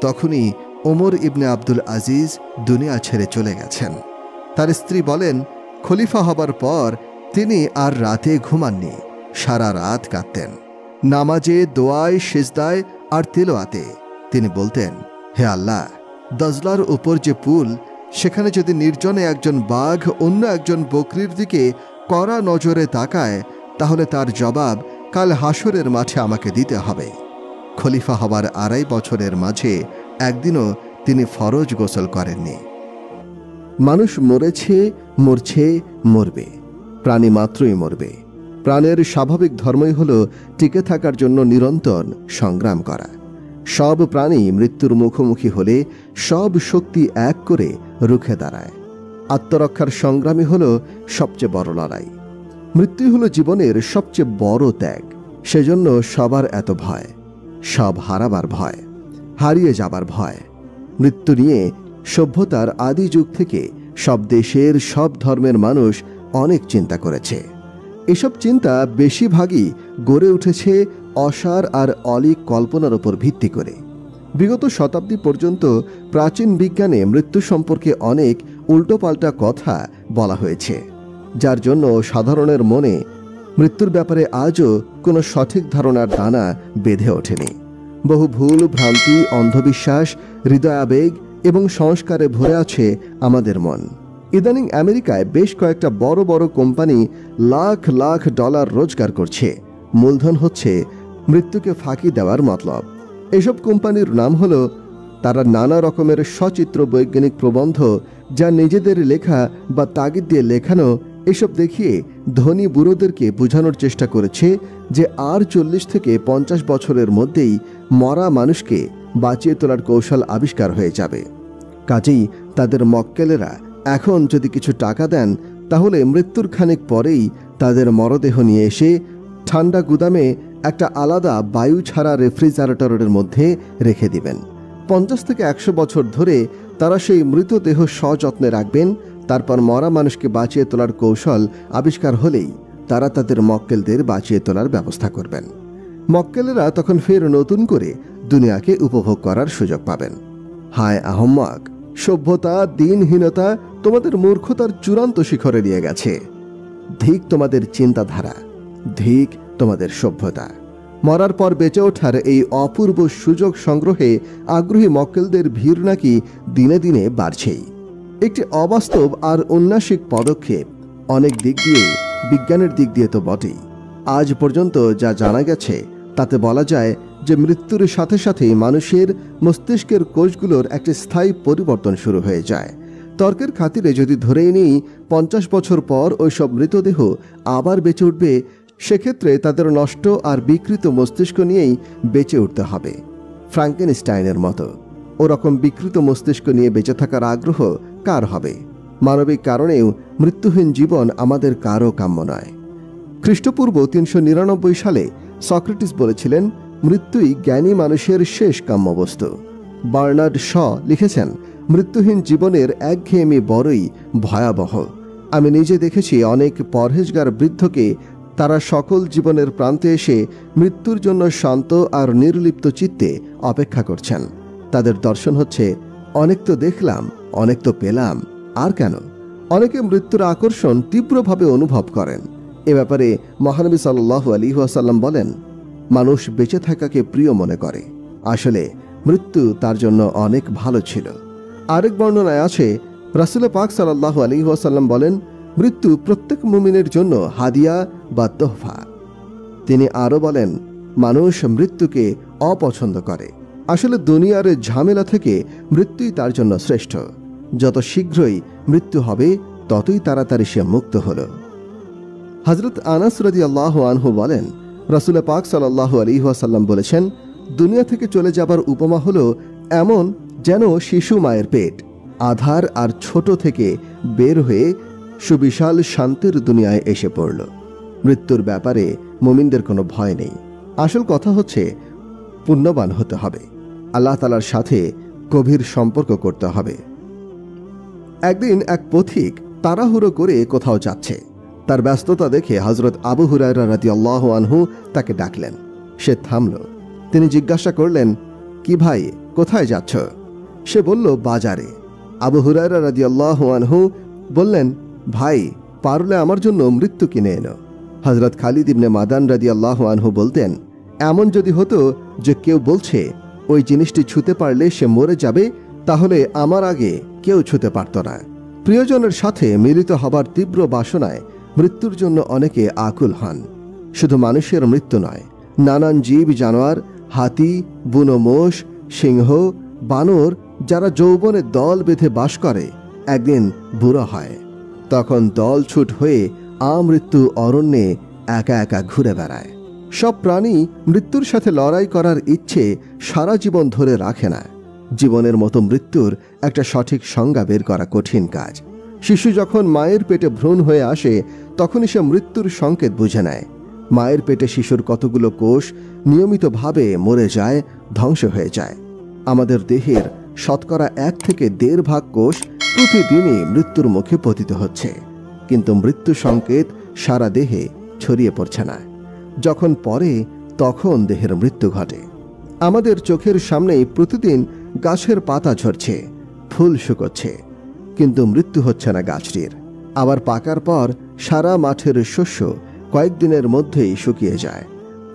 তখনই ওমর ইবনে আব্দুল আজিজ দুনিয়া ছেড়ে চলে গেছেন। তার স্ত্রী বলেন, খলিফা হবার পর তিনি আর রাতে ঘুমাননি, সারা রাত কাঁদতেন। নামাজে, দোয়ায়, সিজদায় আর তিলাওয়াতে তিনি বলতেন, হে আল্লাহ, দজলার উপর যে পুল, সেখানে যদি নির্জনে একজন বাঘ অন্য একজন বকরির দিকে কড়া নজরে তাকায়, তাহলে তার জবাব কাল হাসরের মাঠে আমাকে দিতে হবে। খলিফা হবার 2.5 বছরের মাঝে একদিনও তিনি ফরজ গোসল করেননি। মানুষ মরেছে, মরছে, মরবে। প্রাণী মাত্রই মরবে। প্রাণের স্বাভাবিক ধর্মই হল টিকে থাকার জন্য নিরন্তর সংগ্রাম করা। সব প্রাণী মৃত্যুর মুখোমুখি হলে সব শক্তি এক করে রুখে দাঁড়ায়। আত্মরক্ষার সংগ্রামই হল সবচেয়ে বড় লড়াই। মৃত্যু হল জীবনের সবচেয়ে বড় ত্যাগ। সেজন্য সবার এত ভয়, সব হারাবার ভয়, হারিয়ে যাবার ভয়। মৃত্যু নিয়ে সভ্যতার আদি যুগ থেকে সব দেশের, সব ধর্মের মানুষ অনেক চিন্তা করেছে। এসব চিন্তা বেশিরভাগই গড়ে উঠেছে অসার আর অলীক কল্পনার উপর ভিত্তি করে। বিগত শতাব্দী পর্যন্ত প্রাচীন বিজ্ঞানে মৃত্যু সম্পর্কে অনেক উল্টোপাল্টা কথা বলা হয়েছে, যার জন্য সাধারণের মনে মৃত্যুর ব্যাপারে আজও কোনো সঠিক ধারণার দানা বেঁধে ওঠেনি। বহু ভুল ভ্রান্তি, অন্ধবিশ্বাস, হৃদয়াবেগ এবং সংস্কারে ভরে আছে আমাদের মন। ইদানিং আমেরিকায় বেশ কয়েকটা বড় বড় কোম্পানি লাখ লাখ ডলার রোজগার করছে। মূলধন হচ্ছে মৃত্যুকে ফাঁকি দেওয়ার মতলব। এসব কোম্পানির নাম হলো, তারা নানা রকমের সচিত্র বৈজ্ঞানিক প্রবন্ধ, যা নিজেদের লেখা বা তাগিদ দিয়ে লেখানো, এসব দেখিয়ে ধনী বুড়োদেরকে বোঝানোর চেষ্টা করেছে যে আর 40 থেকে 50 বছরের মধ্যেই মরা মানুষকে বাঁচিয়ে তোলার কৌশল আবিষ্কার হয়ে যাবে। কাজেই তাদের মক্কেলেরা এখন যদি কিছু টাকা দেন, তাহলে মৃত্যুর খানিক পরেই তাদের মরদেহ নিয়ে এসে ঠান্ডা গুদামে একটা আলাদা বায়ু ছাড়া রেফ্রিজারেটরের মধ্যে রেখে দিবেন। 50 থেকে 100 বছর ধরে তারা সেই মৃতদেহ সযত্নে রাখবেন। তারপর মরা মানুষকে বাঁচিয়ে তোলার কৌশল আবিষ্কার হলেই তারা তাদের মক্কেলদের বাঁচিয়ে তোলার ব্যবস্থা করবেন। মক্কেলেরা তখন ফের নতুন করে দুনিয়াকে উপভোগ করার সুযোগ পাবেন। হায় আহম্মক! সভ্যতা, দিনহীনতা তোমাদের মূর্খতার চূড়ান্ত শিখরে নিয়ে গেছে। ধিক তোমাদের চিন্তাধারা, ধিক তোমাদের সভ্যতা। মরার পর বেঁচে ওঠার এই অপূর্ব সুযোগ সংগ্রহে আগ্রহী মক্কেলদের ভিড় নাকি দিনে দিনে বাড়ছেই। একটি অবাস্তব আর ঐন্যাসিক পদক্ষেপ, অনেক দিক দিয়ে, বিজ্ঞানের দিক দিয়ে তো বটেই। আজ পর্যন্ত যা জানা গেছে তাতে বলা যায় যে মৃত্যুর সাথে সাথেই মানুষের মস্তিষ্কের কোষগুলোর একটি স্থায়ী পরিবর্তন শুরু হয়ে যায়। তর্কের খাতিরে যদি ধরেই নেই 50 বছর পর ওইসব মৃতদেহ আবার বেঁচে উঠবে, সেক্ষেত্রে তাদের নষ্ট আর বিকৃত মস্তিষ্ক নিয়েই বেঁচে উঠতে হবে, ফ্রাঙ্কেনস্টাইনের মতো। ওরকম বিকৃত মস্তিষ্ক নিয়ে বেঁচে থাকার আগ্রহ কার হবে? মানবিক কারণেও মৃত্যুহীন জীবন আমাদের কারও কাম্য নয়। খ্রিস্টপূর্ব 399 সালে সক্রেটিস বলেছিলেন, মৃত্যুই জ্ঞানী মানুষের শেষ কাম্য বস্তু। বার্নার্ড শ লিখেছেন, মৃত্যুহীন জীবনের একঘেয়েমি বড়ই ভয়াবহ। আমি নিজে দেখেছি অনেক পরহেজগার বৃদ্ধকে তারা সকল জীবনের প্রান্তে এসে মৃত্যুর জন্য শান্ত আর নির্লিপ্ত চিত্তে অপেক্ষা করছেন। তাদের দর্শন হচ্ছে, অনেক তো দেখলাম, অনেক তো পেলাম, আর কেন? অনেকে মৃত্যুর আকর্ষণ তীব্রভাবে অনুভব করেন। এ ব্যাপারে মহানবী সাল্লাল্লাহু আলাইহি ওয়াসাল্লাম বলেন, মানুষ বেঁচে থাকাকে প্রিয় মনে করে, আসলে মৃত্যু তার জন্য অনেক ভালো ছিল। আরেক বর্ণনায় আছে, রাসূল পাক সাল্লাল্লাহু আলাইহি ওয়াসাল্লাম বলেন, মৃত্যু প্রত্যেক মুমিনের জন্য হাদিয়া বা তোহফা। তিনি আরও বলেন, মানুষ মৃত্যুকে অপছন্দ করে। আসলে দুনিয়ার ঝামেলা থেকে মৃত্যুই তার জন্য শ্রেষ্ঠ। যত শীঘ্রই মৃত্যু হবে ততই তাড়াতাড়ি সে মুক্ত হল। হযরত আনাস রাদিয়াল্লাহু আনহু বলেন, রাসূল পাক সাল্লাল্লাহু আলাইহি ওয়াসাল্লাম বলেছেন, দুনিয়া থেকে চলে যাবার উপমা হলো এমন যেন শিশু মায়ের পেট আধার আর ছোট থেকে বের হয়ে সুবিশাল শান্তির দুনিয়ায় এসে পড়ল। মৃত্যুর ব্যাপারে মুমিনদের কোনো ভয় নেই। আসল কথা হচ্ছে পুণ্যবান হতে হবে, আল্লাহ তাআলার সাথে গভীর সম্পর্ক করতে হবে। একদিন এক পথিক তাড়াহুড়ো করে কোথাও যাচ্ছে। তার ব্যস্ততা দেখে হযরত আবু হুরায়রা রাদিয়াল্লাহু আনহু তাকে ডাকলেন। সে থামল। তিনি জিজ্ঞাসা করলেন, কি ভাই, কোথায় যাচ্ছ? সে বলল, বাজারে। আবু হুরায়রা রাদিয়াল্লাহু আনহু বললেন, ভাই, পারলে আমার জন্য মৃত্যু কিনে এনো। হযরত খালিদ ইবনে মাদান রাদিয়াল্লাহু আনহু বলতেন, এমন যদি হতো যে কেউ বলছে ওই জিনিসটি ছুঁতে পারলে সে মরে যাবে, তাহলে আমার আগে কেউ ছুঁতে পারত না। প্রিয়জনের সাথে মিলিত হবার তীব্র বাসনায় মৃত্যুর জন্য অনেকে আকুল হন। শুধু মানুষের মৃত্যু নয়, নানান জীব জানোয়ার, হাতি, বুনো মোষ, সিংহ, বানর যারা যৌবনে দল বেঁধে বাস করে একদিন বুড়ো হয়। তখন দল ছুট হয়ে আমৃত্যু অরণ্যে একা একা ঘুরে বেড়ায়। সব প্রাণী মৃত্যুর সাথে লড়াই করার ইচ্ছে সারা জীবন ধরে রাখে না। জীবনের মতো মৃত্যুর একটা সঠিক সংজ্ঞা বের করা কঠিন কাজ। শিশু যখন মায়ের পেটে ভ্রূণ হয়ে আসে তখনই সে মৃত্যুর সংকেত বুঝে নেয়। মায়ের পেটে শিশুর কতগুলো কোষ নিয়মিতভাবে মরে যায়, ধ্বংস হয়ে যায়। আমাদের দেহের শতকরা 1 থেকে 1.5 ভাগ কোষ প্রতিদিনই মৃত্যুর মুখে পতিত হচ্ছে, কিন্তু মৃত্যু সংকেত সারা দেহে ছড়িয়ে পড়ছে না। যখন পড়ে তখন দেহের মৃত্যু ঘটে। আমাদের চোখের সামনেই প্রতিদিন গাছের পাতা ঝরছে, ফুল শুকোচ্ছে, কিন্তু মৃত্যু হচ্ছে না গাছটির। আবার পাকার পর সারা মাঠের শস্য কয়েকদিনের মধ্যেই শুকিয়ে যায়।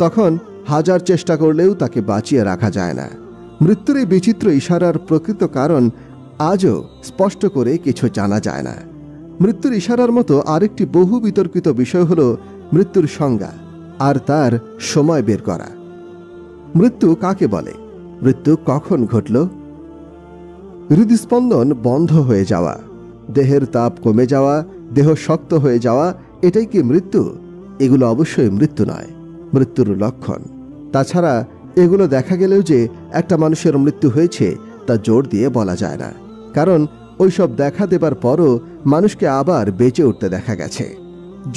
তখন হাজার চেষ্টা করলেও তাকে বাঁচিয়ে রাখা যায় না। মৃত্যুর এই বিচিত্র ইশারার প্রকৃত কারণ আজও স্পষ্ট করে কিছু জানা যায় না। মৃত্যুর ইশারার মতো আরেকটি বহু বিতর্কিত বিষয় হল মৃত্যুর সংজ্ঞা আর তার সময় বের করা। মৃত্যু কাকে বলে? মৃত্যু কখন ঘটল? হৃদস্পন্দন বন্ধ হয়ে যাওয়া, দেহের তাপ কমে যাওয়া, দেহ শক্ত হয়ে যাওয়া, এটাই কি মৃত্যু? এগুলো অবশ্যই মৃত্যু নয়, মৃত্যুর লক্ষণ। তাছাড়া এগুলো দেখা গেলেও যে একটা মানুষের মৃত্যু হয়েছে তা জোর দিয়ে বলা যায় না, কারণ ওইসব দেখা দেবার পরও মানুষকে আবার বেঁচে উঠতে দেখা গেছে।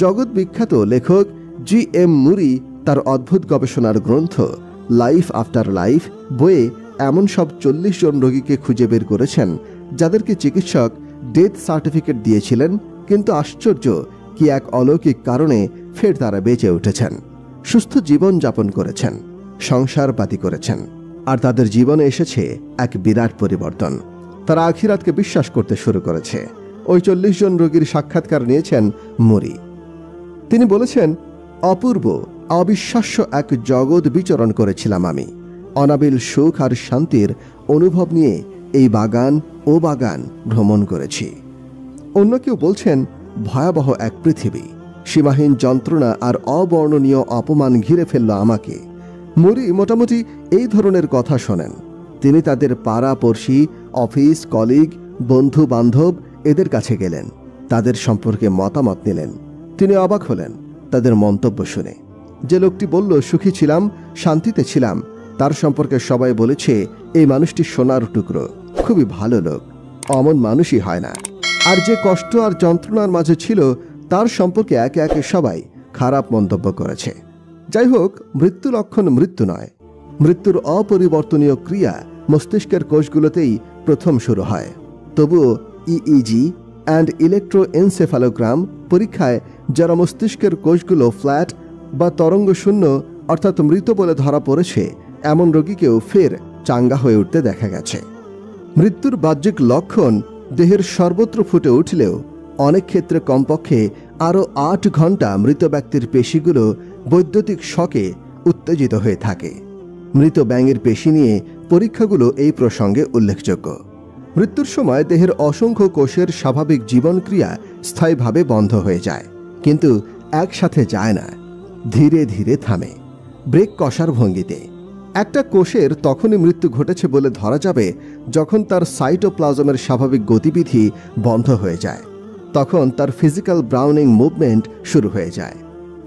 জগৎ বিখ্যাত লেখক জি.এম. মুরি তার অদ্ভুত গবেষণার গ্রন্থ লাইফ আফটার লাইফ বইয়ে এমন সব 40 জন রোগীকে খুঁজে বের করেছেন যাদেরকে চিকিৎসক ডেথ সার্টিফিকেট দিয়েছিলেন, কিন্তু আশ্চর্য কি এক অলৌকিক কারণে ফের তারা বেঁচে উঠেছেন, সুস্থ জীবন যাপন করেছেন, সংসারপাতি করেছেন, আর তাদের জীবনে এসেছে এক বিরাট পরিবর্তন। তারা আখিরাতকে বিশ্বাস করতে শুরু করেছে। ওই 40 জন রোগীর সাক্ষাৎকার নিয়েছেন মুরি। তিনি বলেছেন, অপূর্ব অবিশ্বাস্য এক জগৎ বিচরণ করেছিলাম আমি। অনাবিল সুখ আর শান্তির অনুভব নিয়ে এই বাগান ও বাগান ভ্রমণ করেছি। অন্য কেউ বলছেন, ভয়াবহ এক পৃথিবী, সীমাহীন যন্ত্রণা আর অবর্ণনীয় অপমান ঘিরে ফেলল আমাকে। মুরি মোটামুটি এই ধরনের কথা শোনেন। তিনি তাদের পাড়া পড়শি, অফিস কলিগ, বন্ধু বান্ধব এদের কাছে গেলেন, তাদের সম্পর্কে মতামত নিলেন। তিনি অবাক হলেন তাদের মন্তব্য শুনে। যে লোকটি বলল সুখী ছিলাম, শান্তিতে ছিলাম, তার সম্পর্কে সবাই বলেছে এই মানুষটি সোনার টুকরো, খুবই ভালো লোক, অমন মানুষই হয় না। আর যে কষ্ট আর যন্ত্রণার মাঝে ছিল তার সম্পর্কে একে একে সবাই খারাপ মন্তব্য করেছে। যাই হোক, মৃত্যু লক্ষণ মৃত্যু নয়। মৃত্যুর অপরিবর্তনীয় ক্রিয়া মস্তিষ্কের কোষগুলোতেই প্রথম শুরু হয়। তবুও ইইজি অ্যান্ড ইলেকট্রোএনসেফালোগ্রাম পরীক্ষায় যারা মস্তিষ্কের কোষগুলো ফ্ল্যাট বা তরঙ্গ শূন্য অর্থাৎ মৃত বলে ধরা পড়েছে এমন রোগীকেও ফের চাঙ্গা হয়ে উঠতে দেখা গেছে। মৃত্যুর বাহ্যিক লক্ষণ দেহের সর্বত্র ফুটে উঠলেও অনেক ক্ষেত্রে কমপক্ষে আরও 8 ঘন্টা মৃত ব্যক্তির পেশিগুলো বৈদ্যুতিক শকে উত্তেজিত হয়ে থাকে। মৃত ব্যাঙের পেশি নিয়ে পরীক্ষাগুলো এই প্রসঙ্গে উল্লেখযোগ্য। মৃত্যুর সময় দেহের অসংখ্য কোষের স্বাভাবিক জীবনক্রিয়া স্থায়ীভাবে বন্ধ হয়ে যায়, কিন্তু একসাথে যায় না, ধীরে ধীরে থামে, ব্রেক কষার ভঙ্গিতে। একটা কোষের তখনই মৃত্যু ঘটেছে বলে ধরা যাবে যখন তার সাইটোপ্লাজমের স্বাভাবিক গতিবিধি বন্ধ হয়ে যায়, তখন তার ফিজিক্যাল ব্রাউনিং মুভমেন্ট শুরু হয়ে যায়।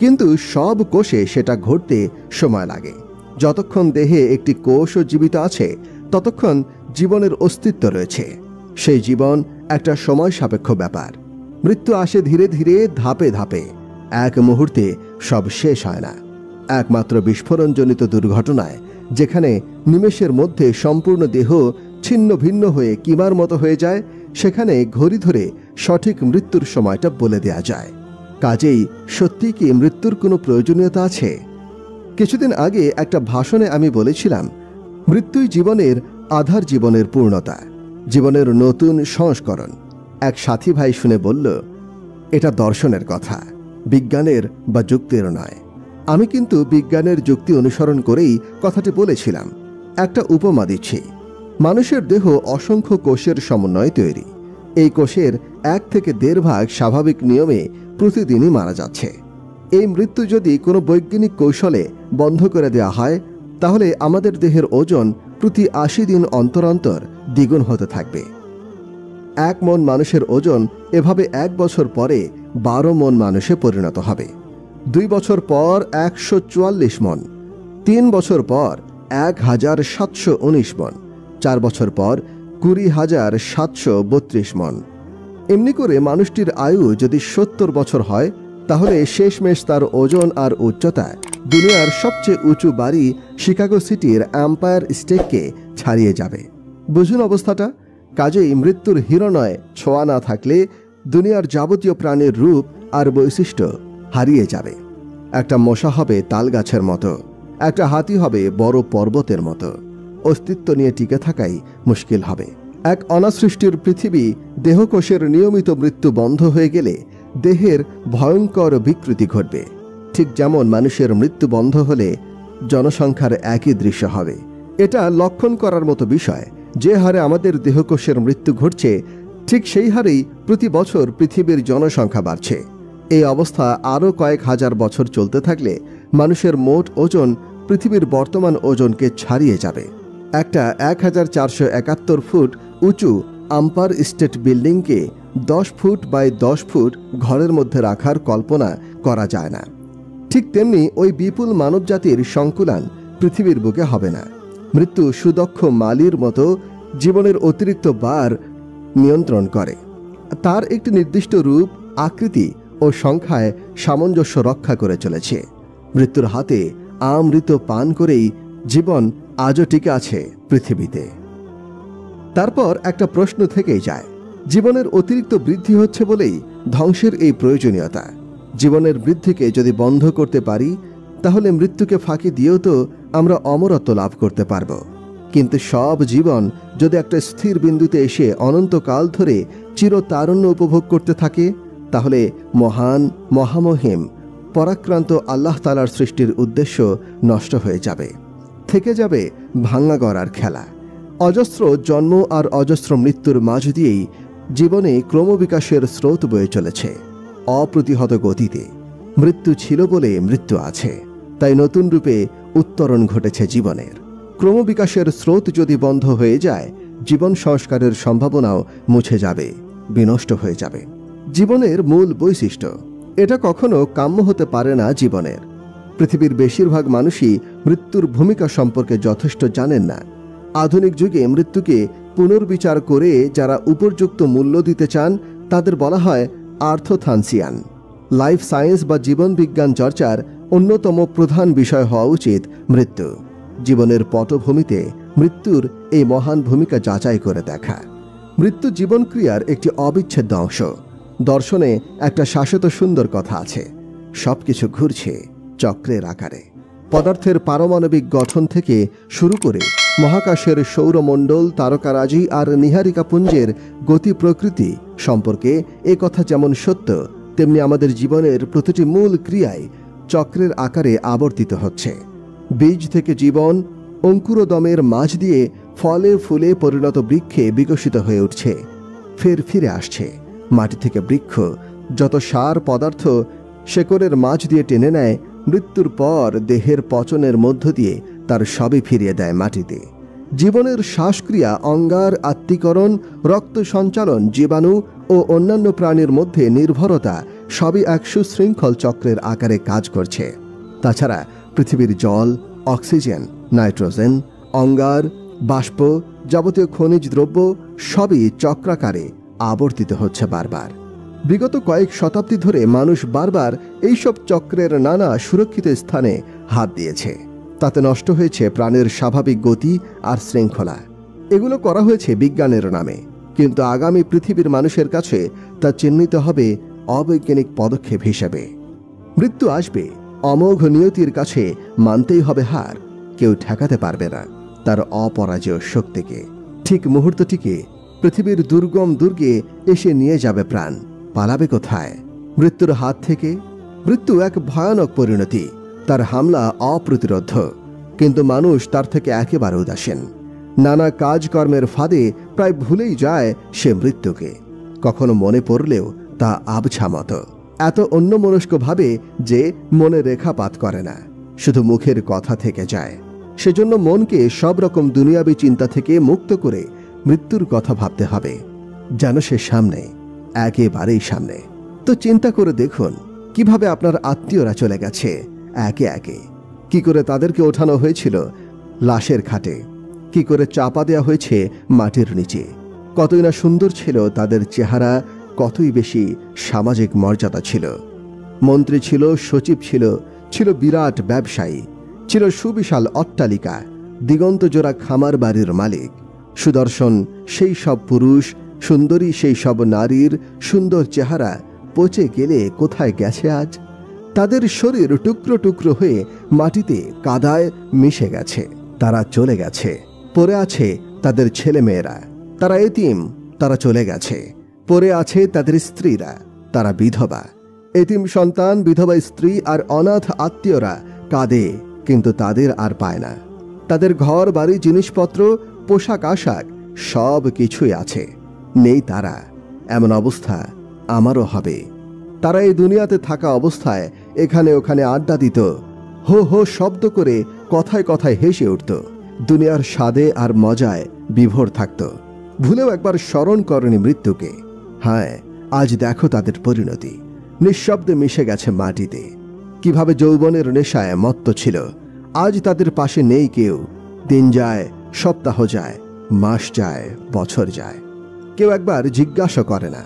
কিন্তু সব কোষে সেটা ঘটতে সময় লাগে। যতক্ষণ দেহে একটি কোষও জীবিত আছে ততক্ষণ জীবনের অস্তিত্ব রয়েছে। সেই জীবন একটা সময় সাপেক্ষ ব্যাপার। মৃত্যু আসে ধীরে ধীরে, ধাপে ধাপে, এক মুহূর্তে সব শেষ হয় না। একমাত্র বিস্ফোরণজনিত দুর্ঘটনায়, যেখানে নিমেষের মধ্যে সম্পূর্ণ দেহ ছিন্ন ভিন্ন হয়ে কিমার মতো হয়ে যায়, সেখানে ঘড়ি ধরে সঠিক মৃত্যুর সময়টা বলে দেয়া যায়। কাজেই সত্যি কি মৃত্যুর কোনো প্রয়োজনীয়তা আছে? কিছুদিন আগে একটা ভাষণে আমি বলেছিলাম, মৃত্যুই জীবনের আধার, জীবনের পূর্ণতা, জীবনের নতুন সংস্করণ। এক সাথী ভাই শুনে বলল, এটা দর্শনের কথা, বিজ্ঞানের বা যুক্তির নয়। আমি কিন্তু বিজ্ঞানের যুক্তি অনুসরণ করেই কথাটি বলেছিলাম। একটা উপমা দিচ্ছি। মানুষের দেহ অসংখ্য কোষের সমন্বয়ে তৈরি। এই কোষের 1 থেকে 1.5 ভাগ স্বাভাবিক নিয়মে প্রতিদিনই মারা যাচ্ছে। এই মৃত্যু যদি কোনো বৈজ্ঞানিক কৌশলে বন্ধ করে দেওয়া হয়, তাহলে আমাদের দেহের ওজন প্রতি 80 দিন অন্তর অন্তর দ্বিগুণ হতে থাকবে। 1 মন মানুষের ওজন এভাবে 1 বছর পরে 12 মন মানুষে পরিণত হবে। 2 বছর পর 144 মন, 3 বছর পর 1719 মন, 4 বছর পর 20,732 মন। এমনি করে মানুষটির আয়ু যদি 70 বছর হয়, তাহলে শেষমেশ তার ওজন আর উচ্চতা দুনিয়ার সবচেয়ে উঁচু বাড়ি শিকাগো সিটির এম্পায়ার স্টেটকে ছাড়িয়ে যাবে। বুঝুন অবস্থাটা। কাজেই মৃত্যুর হিরণয় ছোঁয়া না থাকলে দুনিয়ার যাবতীয় প্রাণীর রূপ আর বৈশিষ্ট্য হারিয়ে যাবে। একটা মশা হবে তাল গাছের মতো, একটা হাতি হবে বড় পর্বতের মতো। অস্তিত্ব নিয়ে টিকে থাকাই মুশকিল হবে। এক অনাসৃষ্টির পৃথিবী দেহকোষের নিয়মিত মৃত্যু বন্ধ হয়ে গেলে দেহের ভয়ঙ্কর বিকৃতি ঘটবে। ঠিক যেমন মানুষের মৃত্যু বন্ধ হলে জনসংখ্যার একই দৃশ্য হবে। এটা লক্ষণ করার মতো বিষয়, যে হারে আমাদের দেহকোষের মৃত্যু ঘটছে, ঠিক সেই হারেই প্রতি বছর পৃথিবীর জনসংখ্যা বাড়ছে। এই অবস্থা আরও কয়েক হাজার বছর চলতে থাকলে মানুষের মোট ওজন পৃথিবীর বর্তমান ওজনকে ছাড়িয়ে যাবে। একটা 1471 ফুট উঁচু umpire state বিল্ডিংকে 10 foot by 10 foot ঘরের মধ্যে রাখার কল্পনা করা যায় না। ঠিক তেমনি ওই বিপুল মানবজাতির সংকুলান পৃথিবীর বুকে হবে না। মৃত্যু সুদক্ষ মালির মতো জীবনের অতিরিক্ত বার নিয়ন্ত্রণ করে। তার একটি নির্দিষ্ট রূপ, আকৃতি ও সংখ্যায় সামঞ্জস্য রক্ষা করে চলেছে। মৃত্যুর হাতে আমৃত পান করেই জীবন আজও টিকে আছে পৃথিবীতে। তারপর একটা প্রশ্ন থেকেই যায়, জীবনের অতিরিক্ত বৃদ্ধি হচ্ছে বলেই ধ্বংসের এই প্রয়োজনীয়তা। জীবনের বৃদ্ধিকে যদি বন্ধ করতে পারি, তাহলে মৃত্যুকে ফাঁকি দিয়েও তো আমরা অমরত্ব লাভ করতে পারব। কিন্তু সব জীবন যদি একটা স্থির বিন্দুতে এসে অনন্তকাল ধরে চিরতারুণ্য উপভোগ করতে থাকে, তাহলে মহান, মহামহিম, পরাক্রান্ত আল্লাহ তাআলার সৃষ্টির উদ্দেশ্য নষ্ট হয়ে যাবে। থেকে যাবে ভাঙা গড়ার খেলা। অজস্র জন্ম আর অজস্র মৃত্যুর মাঝ দিয়েই জীবনে ক্রমবিকাশের স্রোত বয়ে চলেছে অপ্রতিহত গতিতে। মৃত্যু ছিল বলে মৃত্যু আছে, তাই নতুন রূপে উত্তরণ ঘটেছে জীবনের। ক্রমবিকাশের স্রোত যদি বন্ধ হয়ে যায়, জীবন সংস্কারের সম্ভাবনাও মুছে যাবে, বিনষ্ট হয়ে যাবে। জীবনের মূল বৈশিষ্ট্য, এটা কখনো কাম্য হতে পারে না জীবনের। পৃথিবীর বেশিরভাগ মানুষই মৃত্যুর ভূমিকা সম্পর্কে যথেষ্ট জানেন না। আধুনিক যুগে মৃত্যুকে পুনর্বিচার করে যারা উপযুক্ত মূল্য দিতে চান, তাদের বলা হয় আর্থোথানসিয়ান। লাইফ সায়েন্স বা জীবন বিজ্ঞান চর্চার অন্যতম প্রধান বিষয় হওয়া উচিত মৃত্যু। জীবনের পটভূমিতে মৃত্যুর এই মহান ভূমিকা যাচাই করে দেখা। মৃত্যু জীবন ক্রিয়ার একটি অবিচ্ছেদ্য অংশ। দর্শনে একটা শাশ্বত সুন্দর কথা আছে, সবকিছু ঘুরছে চক্রের আকারে। পদার্থের পারমাণবিক গঠন থেকে শুরু করে মহাকাশের সৌরমণ্ডল, তারকারাজি আর নীহারিকা পুঞ্জের গতি প্রকৃতি সম্পর্কে এ কথা যেমন সত্য, তেমনি আমাদের জীবনের প্রতিটি মূল ক্রিয়ায় চক্রের আকারে আবর্তিত হচ্ছে। বীজ থেকে জীবন অঙ্কুরোদমের মাঝ দিয়ে ফলে ফুলে পরিণত বৃক্ষে বিকশিত হয়ে উঠছে, ফের ফিরে আসছে। মাটি থেকে বৃক্ষ যত সার পদার্থ শেকড়ের মাঝ দিয়ে টেনে নেয়, মৃত্যুর পর দেহের পচনের মধ্য দিয়ে তার সবই ফিরিয়ে দেয় মাটিতে। জীবনের শ্বাসক্রিয়া, অঙ্গার, আত্তীকরণ, রক্ত সঞ্চালন, জীবাণু ও অন্যান্য প্রাণীর মধ্যে নির্ভরতা সবই এক সুশৃঙ্খল চক্রের আকারে কাজ করছে। তাছাড়া পৃথিবীর জল, অক্সিজেন, নাইট্রোজেন, অঙ্গার, বাষ্প, যাবতীয় খনিজ দ্রব্য সবই চক্রাকারে আবর্তিত হচ্ছে বারবার। বিগত কয়েক শতাব্দী ধরে মানুষ বারবার এইসব চক্রের নানা সুরক্ষিত স্থানে হাত দিয়েছে। তাতে নষ্ট হয়েছে প্রাণের স্বাভাবিক গতি আর শৃঙ্খলা। এগুলো করা হয়েছে বিজ্ঞানের নামে, কিন্তু আগামী পৃথিবীর মানুষের কাছে তা চিহ্নিত হবে অবৈজ্ঞানিক পদক্ষেপ হিসেবে। মৃত্যু আসবে, অমোঘ নিয়তির কাছে মানতেই হবে হার। কেউ ঠেকাতে পারবে না তার অপরাজেয় শক্তিকে। ঠিক মুহূর্তটিকে পৃথিবীর দুর্গম দুর্গে এসে নিয়ে যাবে প্রাণ। পালাবে কোথায়? মৃত্যুর হাত থেকে। মৃত্যু এক ভয়ানক পরিণতি, তার হামলা অপ্রতিরোধ্য, কিন্তু মানুষ তার থেকে একেবারে উদাসীন। নানা কাজকর্মের ফাঁদে প্রায় ভুলেই যায় সে মৃত্যুকে। কখনো মনে পড়লেও তা আবছা মতো, এত অন্যমনস্ক ভাবে যে মনে রেখাপাত করে না, শুধু মুখের কথা থেকে যায়। সেজন্য মনকে সব রকম দুনিয়াবী চিন্তা থেকে মুক্ত করে মৃত্যুর কথা ভাবতে হবে, যেন সে সামনে, একেবারেই সামনে। তো চিন্তা করে দেখুন কিভাবে আপনার আত্মীয়রা চলে গেছে একে একে। কি করে তাদেরকে ওঠানো হয়েছিল লাশের খাটে, কি করে চাপা দেওয়া হয়েছে মাটির নিচে। কতই না সুন্দর ছিল তাদের চেহারা, কতই বেশি সামাজিক মর্যাদা ছিল। মন্ত্রী ছিল, সচিব ছিল, ছিল বিরাট ব্যবসায়ী, ছিল সুবিশাল অট্টালিকা, দিগন্ত জোড়া খামার বাড়ির মালিক। সুদর্শন সেই সব পুরুষ, সুন্দরী সেই সব নারীর সুন্দর চেহারা পচে গেলে কোথায় গেছে আজ? তাদের শরীর টুকরো টুকরো হয়ে মাটিতে কাদায় মিশে গেছে। তারা চলে গেছে। পড়ে আছে তাদের ছেলে মেয়েরা, তারা এতিম, তারা চলে গেছে। পড়ে আছে তাদের স্ত্রীরা, তারা বিধবা। এতিম সন্তান, বিধবা স্ত্রী আর অনাথ আত্মীয়রা কাঁদে, কিন্তু তাদের আর পায় না। তাদের ঘর বাড়ি, জিনিসপত্র, পোশাক আশাক সব কিছুই আছে, নেই তারা। এমন অবস্থা আমারও হবে। তারা এই দুনিয়াতে থাকা অবস্থায় এখানে ওখানে আড্ডা দিত, হো হো শব্দ করে কথায় কথায় হেসে উঠত, দুনিয়ার স্বাদে আর মজায় বিভোর থাকত। ভুলেও একবার স্মরণ করেনি মৃত্যুকে। হ্যাঁ, আজ দেখো তাদের পরিণতি, নিঃশব্দে মিশে গেছে মাটিতে। কিভাবে যৌবনের নেশায় মত্ত ছিল, আজ তাদের পাশে নেই কেউ। দিন যায়, সপ্তাহ যায়, মাস যায়, বছর যায়, কেউ একবার জিজ্ঞাসা করে না।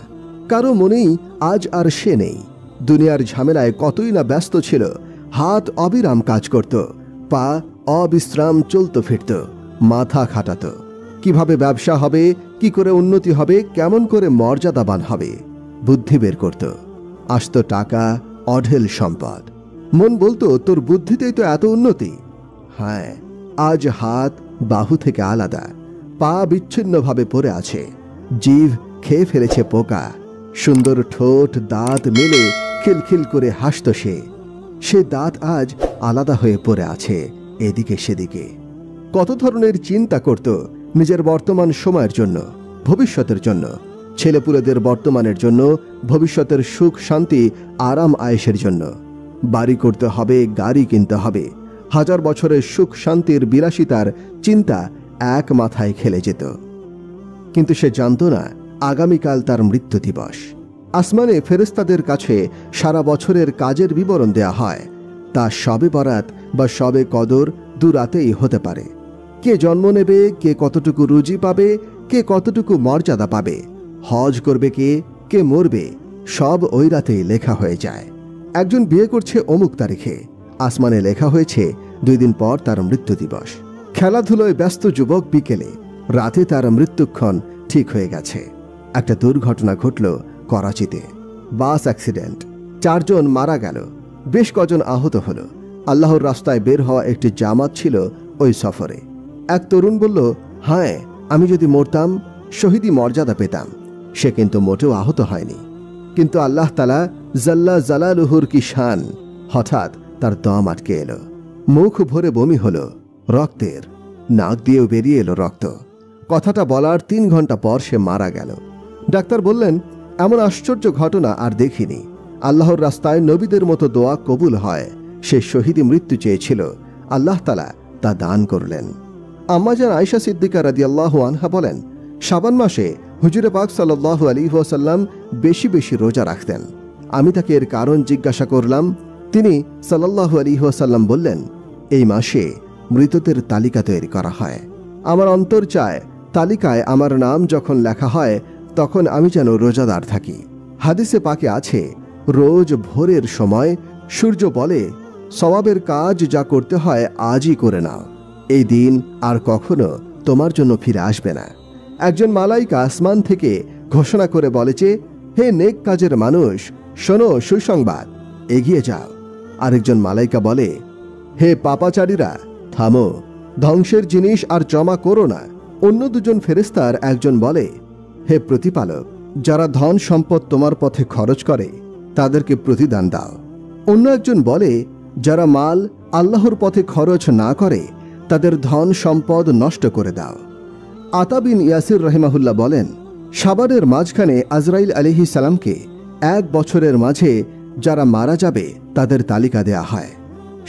কারো মনেই আজ আর সে নেই। দুনিয়ার ঝামেলায় কতই না ব্যস্ত ছিল, হাত অবিরাম কাজ করত, পা অবিশ্রাম চলতো ফিরত, মাথা খাটাত। কিভাবে ব্যবসা হবে, কি করে উন্নতি হবে, কেমন করে মর্যাদাবান হবে, বুদ্ধি বের করত। আসতো টাকা, অঢেল সম্পদ। মন বলতো তোর বুদ্ধিতেই তো এত উন্নতি। হ্যাঁ, আজ হাত বাহু থেকে আলাদা, পা বিচ্ছিন্নভাবে পড়ে আছে, জিভ খেয়ে ফেলেছে পোকা, সুন্দর ঠোঁট দাঁত মেলে খিলখিল করে হাসত সে দাঁত আজ আলাদা হয়ে পড়ে আছে এদিকে সেদিকে। কত ধরনের চিন্তা করত নিজের বর্তমান সময়ের জন্য, ভবিষ্যতের জন্য, ছেলেপুলেদের বর্তমানের জন্য, ভবিষ্যতের সুখ শান্তি আরাম আয়েশের জন্য। বাড়ি করতে হবে, গাড়ি কিনতে হবে, হাজার বছরের সুখ শান্তির বিলাসিতার চিন্তা এক মাথায় খেলে যেত। কিন্তু সে জানত না আগামীকাল তার মৃত্যু দিবস। আসমানে ফেরেশতাদের কাছে সারা বছরের কাজের বিবরণ দেয়া হয়। তা শবে বরাত বা শবে কদর দু রাতেই হতে পারে। কে জন্ম নেবে, কে কতটুকু রুজি পাবে, কে কতটুকু মর্যাদা পাবে, হজ করবে কে মরবে, সব ওই রাতেই লেখা হয়ে যায়। একজন বিয়ে করছে অমুক তারিখে, আসমানে লেখা হয়েছে 2 দিন পর তার মৃত্যু দিবস। খেলাধুলোয় ব্যস্ত যুবক, বিকেলে রাতে তার মৃত্যুক্ষণ ঠিক হয়ে গেছে। একটা দুর্ঘটনা ঘটল করাচিতে, বাস অ্যাক্সিডেন্ট, 4 জন মারা গেল, বেশ কজন আহত হলো। আল্লাহর রাস্তায় বের হওয়া একটি জামাত ছিল ওই সফরে। এক তরুণ বলল, হ্যাঁ, আমি যদি মরতাম শহীদি মর্যাদা পেতাম। সে কিন্তু মোটেও আহত হয়নি। কিন্তু আল্লাহ তাআলা জাল্লা জালালুহুর কি শান, হঠাৎ তার দম আটকে এলো, মুখ ভরে বমি হলো রক্তের, নাক দিয়েও বেরিয়ে এলো রক্ত। কথাটা বলার 3 ঘন্টা পর সে মারা গেল। ডাক্তার বললেন, এমন আশ্চর্য ঘটনা আর দেখিনি। আল্লাহর রাস্তায় নবীদের মতো দোয়া কবুল হয়। সে শহীদি মৃত্যু চেয়েছিল, আল্লাহ তাআলা তা দান করলেন। আম্মাজান আয়েশা সিদ্দিকা রাদিয়াল্লাহু আনহা বলেন, শাবান মাসে হুজুরে পাক সাল্লাল্লাহু আলাইহি ওয়াসাল্লাম বেশি বেশি রোজা রাখতেন। আমি তাকে এর কারণ জিজ্ঞাসা করলাম। তিনি সাল্লাল্লাহু আলাইহি ওয়াসাল্লাম বললেন, এই মাসে মৃতদের তালিকা তৈরি করা হয়। আমার অন্তর চায় তালিকায় আমার নাম যখন লেখা হয় তখন আমি যেন রোজাদার থাকি। হাদিসে পাকে আছে, রোজ ভোরের সময় সূর্য বলে, সওয়াবের কাজ যা করতে হয় আজই করে নাও, এই দিন আর কখনো তোমার জন্য ফিরে আসবে না। একজন মালাইকা আসমান থেকে ঘোষণা করে বলে যে, হে নেক কাজের মানুষ, শোনো সুসংবাদ, এগিয়ে যাও। আরেকজন মালাইকা বলে, হে পাপাচারীরা, থামো, ধ্বংসের জিনিস আর জমা করো না। অন্য দুজন ফেরেস্তার একজন বলে, হে প্রতিপালক, যারা ধন সম্পদ তোমার পথে খরচ করে তাদেরকে প্রতিদান দাও। অন্য একজন বলে, যারা মাল আল্লাহর পথে খরচ না করে তাদের ধন সম্পদ নষ্ট করে দাও। আতা বিন ইয়াসির রহিমাহুল্লাহ বলেন, সাবারের মাঝখানে আজরাইল আলাইহিস সালামকে 1 বছরের মাঝে যারা মারা যাবে তাদের তালিকা দেয়া হয়।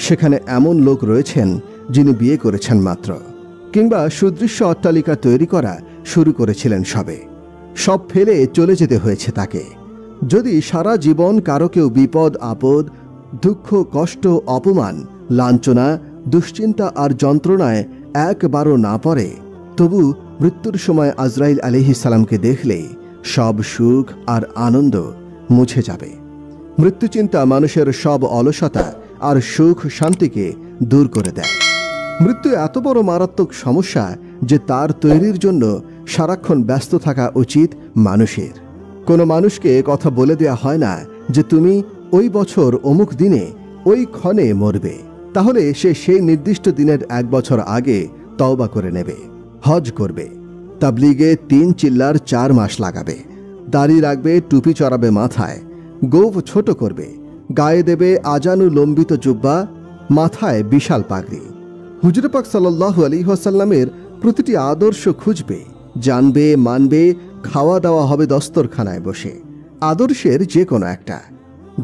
সেখানে এমন লোক রয়েছেন যিনি বিয়ে করেছেন মাত্র, কিংবা সুদৃশ্য অট্টালিকা তৈরি করা শুরু করেছিলেন সবে। সব ফেলে চলে যেতে হয়েছে তাকে। যদি সারা জীবন কারো কেউ বিপদ আপদ, দুঃখ কষ্ট অপমান লাঞ্ছনা দুশ্চিন্তা আর যন্ত্রণায় একবারও না পড়ে, তবু মৃত্যুর সময় আজরাইল আলাইহিস সালামকে দেখলে সব সুখ আর আনন্দ মুছে যাবে। মৃত্যুচিন্তা মানুষের সব অলসতা আর সুখ শান্তিকে দূর করে দেয়। মৃত্যু এত বড় মারাত্মক সমস্যা যে তার তৈরির জন্য সারাক্ষণ ব্যস্ত থাকা উচিত মানুষের। কোনো মানুষকে কথা বলে দেয়া হয় না যে তুমি ওই বছর অমুক দিনে ওই ক্ষণে মরবে, তাহলে সে সেই নির্দিষ্ট দিনের 1 বছর আগে তওবা করে নেবে, হজ করবে, তাবলিগে 3 চিল্লার 4 মাস লাগাবে, দাড়ি রাখবে, টুপি চড়াবে মাথায়, গোঁফ ছোট করবে, গায়ে দেবে আজানু লম্বিত জুব্বা, মাথায় বিশাল পাগড়ি। হুজুর পাক সাল্লাল্লাহু আলাইহি ওয়াসাল্লামের প্রতিটি আদর্শ খুঁজবে, জানবে, মানবে, খাওয়া দাওয়া হবে দস্তরখানায় বসে। আদর্শের যে কোনো একটা।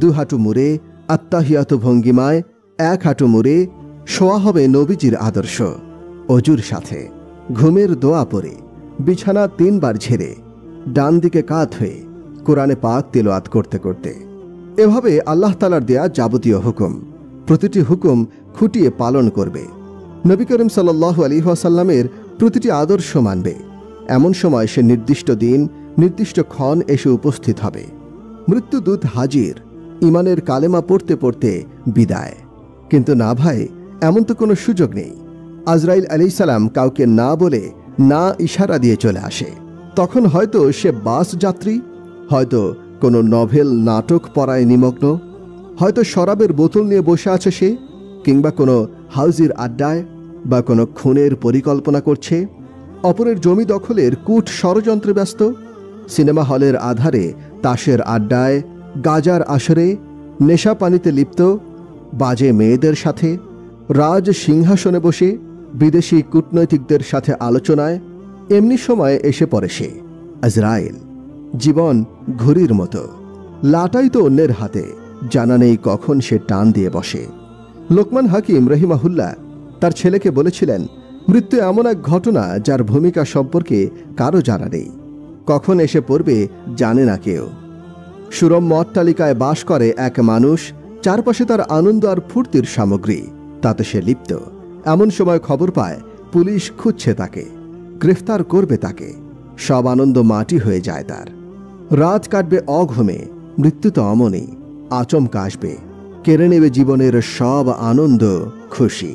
2 হাঁটু মুড়ে আত্তাহিয়াতু ভঙ্গিমায় 1 হাঁটু মুড়ে শোয়া হবে নবীজির আদর্শ, অজুর সাথে, ঘুমের দোয়া পড়ে, বিছানা 3 বার ঝেড়ে, ডান দিকে কাত হয়ে কোরআনে পাক তিলাওয়াত করতে করতে। এভাবে আল্লাহ তাআলার দেয়া যাবতীয় হুকুম, প্রতিটি হুকুম খুঁটিয়ে পালন করবে। নবী করিম সাল্লাল্লাহু আলাইহি ওয়াসাল্লামের প্রতিটি আদর্শ মানবে। এমন সময় সে নির্দিষ্ট দিন নির্দিষ্ট ক্ষণ এসে উপস্থিত হবে। মৃত্যুদূত হাজির, ইমানের কালেমা পড়তে পড়তে বিদায়। কিন্তু না ভাই, এমন তো কোনো সুযোগ নেই। আজরাইল আলাইহিস সালাম কাউকে না বলে না ইশারা দিয়ে চলে আসে। তখন হয়তো সে বাস যাত্রী, হয়তো কোনো নভেল নাটক পড়ায় নিমগ্ন, হয়তো শরাবের বোতল নিয়ে বসে আছে সে, কিংবা কোনো হাউজির আড্ডায়, বা কোনো খুনের পরিকল্পনা করছে, অপরের জমি দখলের কূট ষড়যন্ত্রে ব্যস্ত, সিনেমা হলের আধারে তাসের আড্ডায়, গাজার আসরে, নেশা পানিতে লিপ্ত, বাজে মেয়েদের সাথে, রাজ সিংহাসনে বসে বিদেশি কূটনৈতিকদের সাথে আলোচনায়। এমনি সময় এসে পড়ে সে, আজরাইল। জীবন ঘুড়ির মতো, লাটাই তো অন্যের হাতে, জানা নেই কখন সে টান দিয়ে বসে। লোকমান হাকিম রহিমাহুল্লাহ তার ছেলেকে বলেছিলেন, মৃত্যু এমন এক ঘটনা যার ভূমিকা সম্পর্কে কারো জানা নেই, কখন এসে পড়বে জানে না কেউ। সুরম্য অট্টালিকায় বাস করে এক মানুষ, চারপাশে তার আনন্দ আর ফুর্তির সামগ্রী, তাতে সে লিপ্ত। এমন সময় খবর পায় পুলিশ খুঁজছে তাকে, গ্রেফতার করবে তাকে। সব আনন্দ মাটি হয়ে যায় তার। রাত কাটবে অঘুমে, মৃত্যু তো অমনি, আচমকা আসবে, কেড়ে নেবে জীবনের সব আনন্দ খুশি।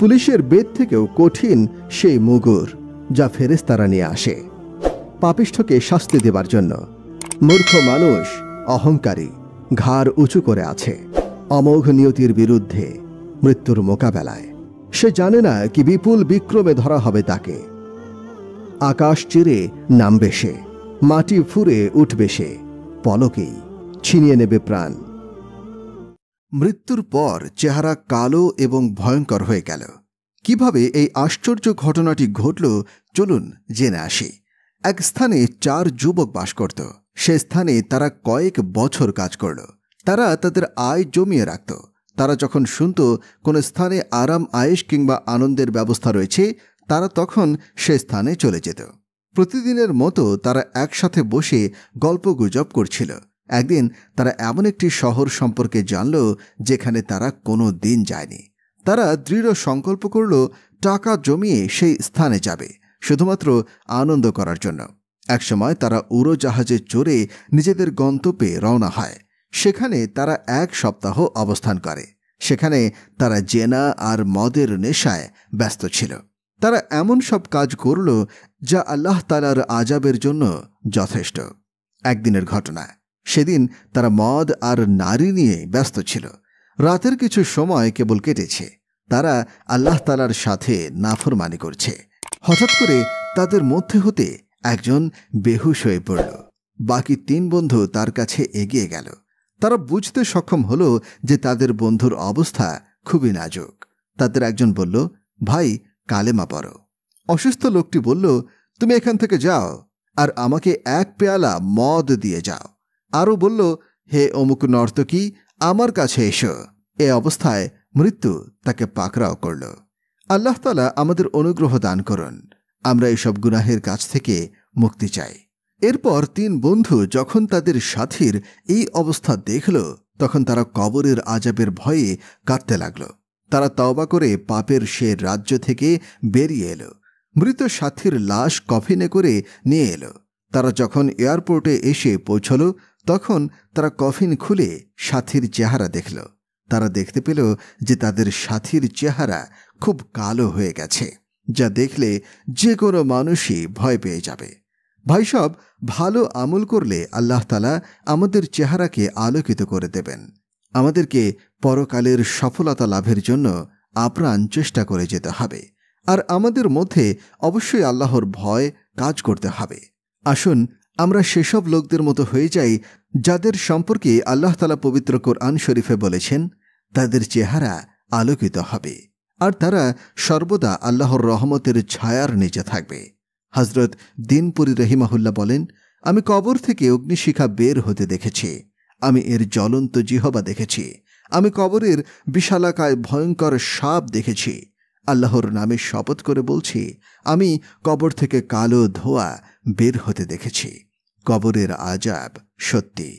পুলিশের বেদ থেকেও কঠিন সেই মুগুর যা ফেরেশতারা নিয়ে আসে পাপিষ্ঠকে শাস্তি দেবার জন্য। মূর্খ মানুষ, অহংকারী, ঘাড় উঁচু করে আছে অমোঘ নিয়তির বিরুদ্ধে মৃত্যুর মোকাবেলায়। সে জানে না কি বিপুল বিক্রমে ধরা হবে তাকে। আকাশ চিরে নামবে সে, মাটি ফুঁড়ে উঠবে সে, পলকেই ছিনিয়ে নেবে প্রাণ। মৃত্যুর পর চেহারা কালো এবং ভয়ঙ্কর হয়ে গেল। কিভাবে এই আশ্চর্য ঘটনাটি ঘটল চলুন জেনে আসি। এক স্থানে 4 যুবক বাস করত। সে স্থানে তারা কয়েক বছর কাজ করল। তারা তাদের আয় জমিয়ে রাখত। তারা যখন শুনত কোনো স্থানে আরাম আয়েশ কিংবা আনন্দের ব্যবস্থা রয়েছে, তারা তখন সে স্থানে চলে যেত। প্রতিদিনের মতো তারা একসাথে বসে গল্পগুজব করছিল। একদিন তারা এমন একটি শহর সম্পর্কে জানল যেখানে তারা কোনো দিন যায়নি। তারা দৃঢ় সংকল্প করল টাকা জমিয়ে সেই স্থানে যাবে, শুধুমাত্র আনন্দ করার জন্য। একসময় তারা উড়োজাহাজে চড়ে নিজেদের গন্তব্যে রওনা হয়। সেখানে তারা 1 সপ্তাহ অবস্থান করে। সেখানে তারা জেনা আর মদের নেশায় ব্যস্ত ছিল। তারা এমন সব কাজ করল যা আল্লাহ তাআলার আযাবের জন্য যথেষ্ট। একদিনের ঘটনা। সেদিন তারা মদ আর নারী নিয়ে ব্যস্ত ছিল। রাতের কিছু সময় কেবল কেটেছে। তারা আল্লাহ তাআলার সাথে নাফরমানি করছে। হঠাৎ করে তাদের মধ্যে হতে একজন বেহুশ হয়ে পড়ল। বাকি 3 বন্ধু তার কাছে এগিয়ে গেল। তারা বুঝতে সক্ষম হলো যে তাদের বন্ধুর অবস্থা খুবই নাজুক। তাদের একজন বলল, ভাই কালেমা পড়ো। অসুস্থ লোকটি বলল, তুমি এখান থেকে যাও আর আমাকে 1 পেয়ালা মদ দিয়ে যাও। আরও বলল, হে অমুক নর্তকী, আমার কাছে এসো। এ অবস্থায় মৃত্যু তাকে পাকড়াও করল। আল্লাহ তাআলা আমাদের অনুগ্রহ দান করুন। আমরা এসব গুনাহের কাছ থেকে মুক্তি চাই। এরপর 3 বন্ধু যখন তাদের সাথীর এই অবস্থা দেখল, তখন তারা কবরের আযাবের ভয়ে কাঁদতে লাগল। তারা তওবা করে পাপের সে রাজ্য থেকে বেরিয়ে এলো। মৃত সাথীর লাশ কফিনে করে নিয়ে এলো। তারা যখন এয়ারপোর্টে এসে পৌঁছল, তখন তারা কফিন খুলে সাথীর চেহারা দেখল। তারা দেখতে পেল যে তাদের সাথীর চেহারা খুব কালো হয়ে গেছে, যা দেখলে যে কোনো মানুষই ভয় পেয়ে যাবে। ভাই সব, ভালো আমল করলে আল্লাহ তাআলা আমাদের চেহারাকে আলোকিত করে দেবেন। আমাদেরকে পরকালের সফলতা লাভের জন্য আপ্রাণ চেষ্টা করে যেতে হবে। আর আমাদের মধ্যে অবশ্যই আল্লাহর ভয় কাজ করতে হবে। আসুন আমরা সেসব লোকদের মতো হয়ে যাই যাদের সম্পর্কে আল্লাহ তাআলা পবিত্র কোরআন শরীফে বলেছেন, তাদের চেহারা আলোকিত হবে আর তারা সর্বদা আল্লাহর রহমতের ছায়ার নিচে থাকবে। হযরত দিনপুরি রহিমাহুল্লাহ বলেন, আমি কবর থেকে অগ্নিশিখা বের হতে দেখেছি। আমি এর জ্বলন্ত জিহবা দেখেছি। আমি কবরের বিশালাকায় ভয়ঙ্কর সাপ দেখেছি। আল্লাহর নামে শপথ করে বলছি, আমি কবর থেকে কালো ধোঁয়া বের হতে দেখেছি। কবরের আযাব সত্যি।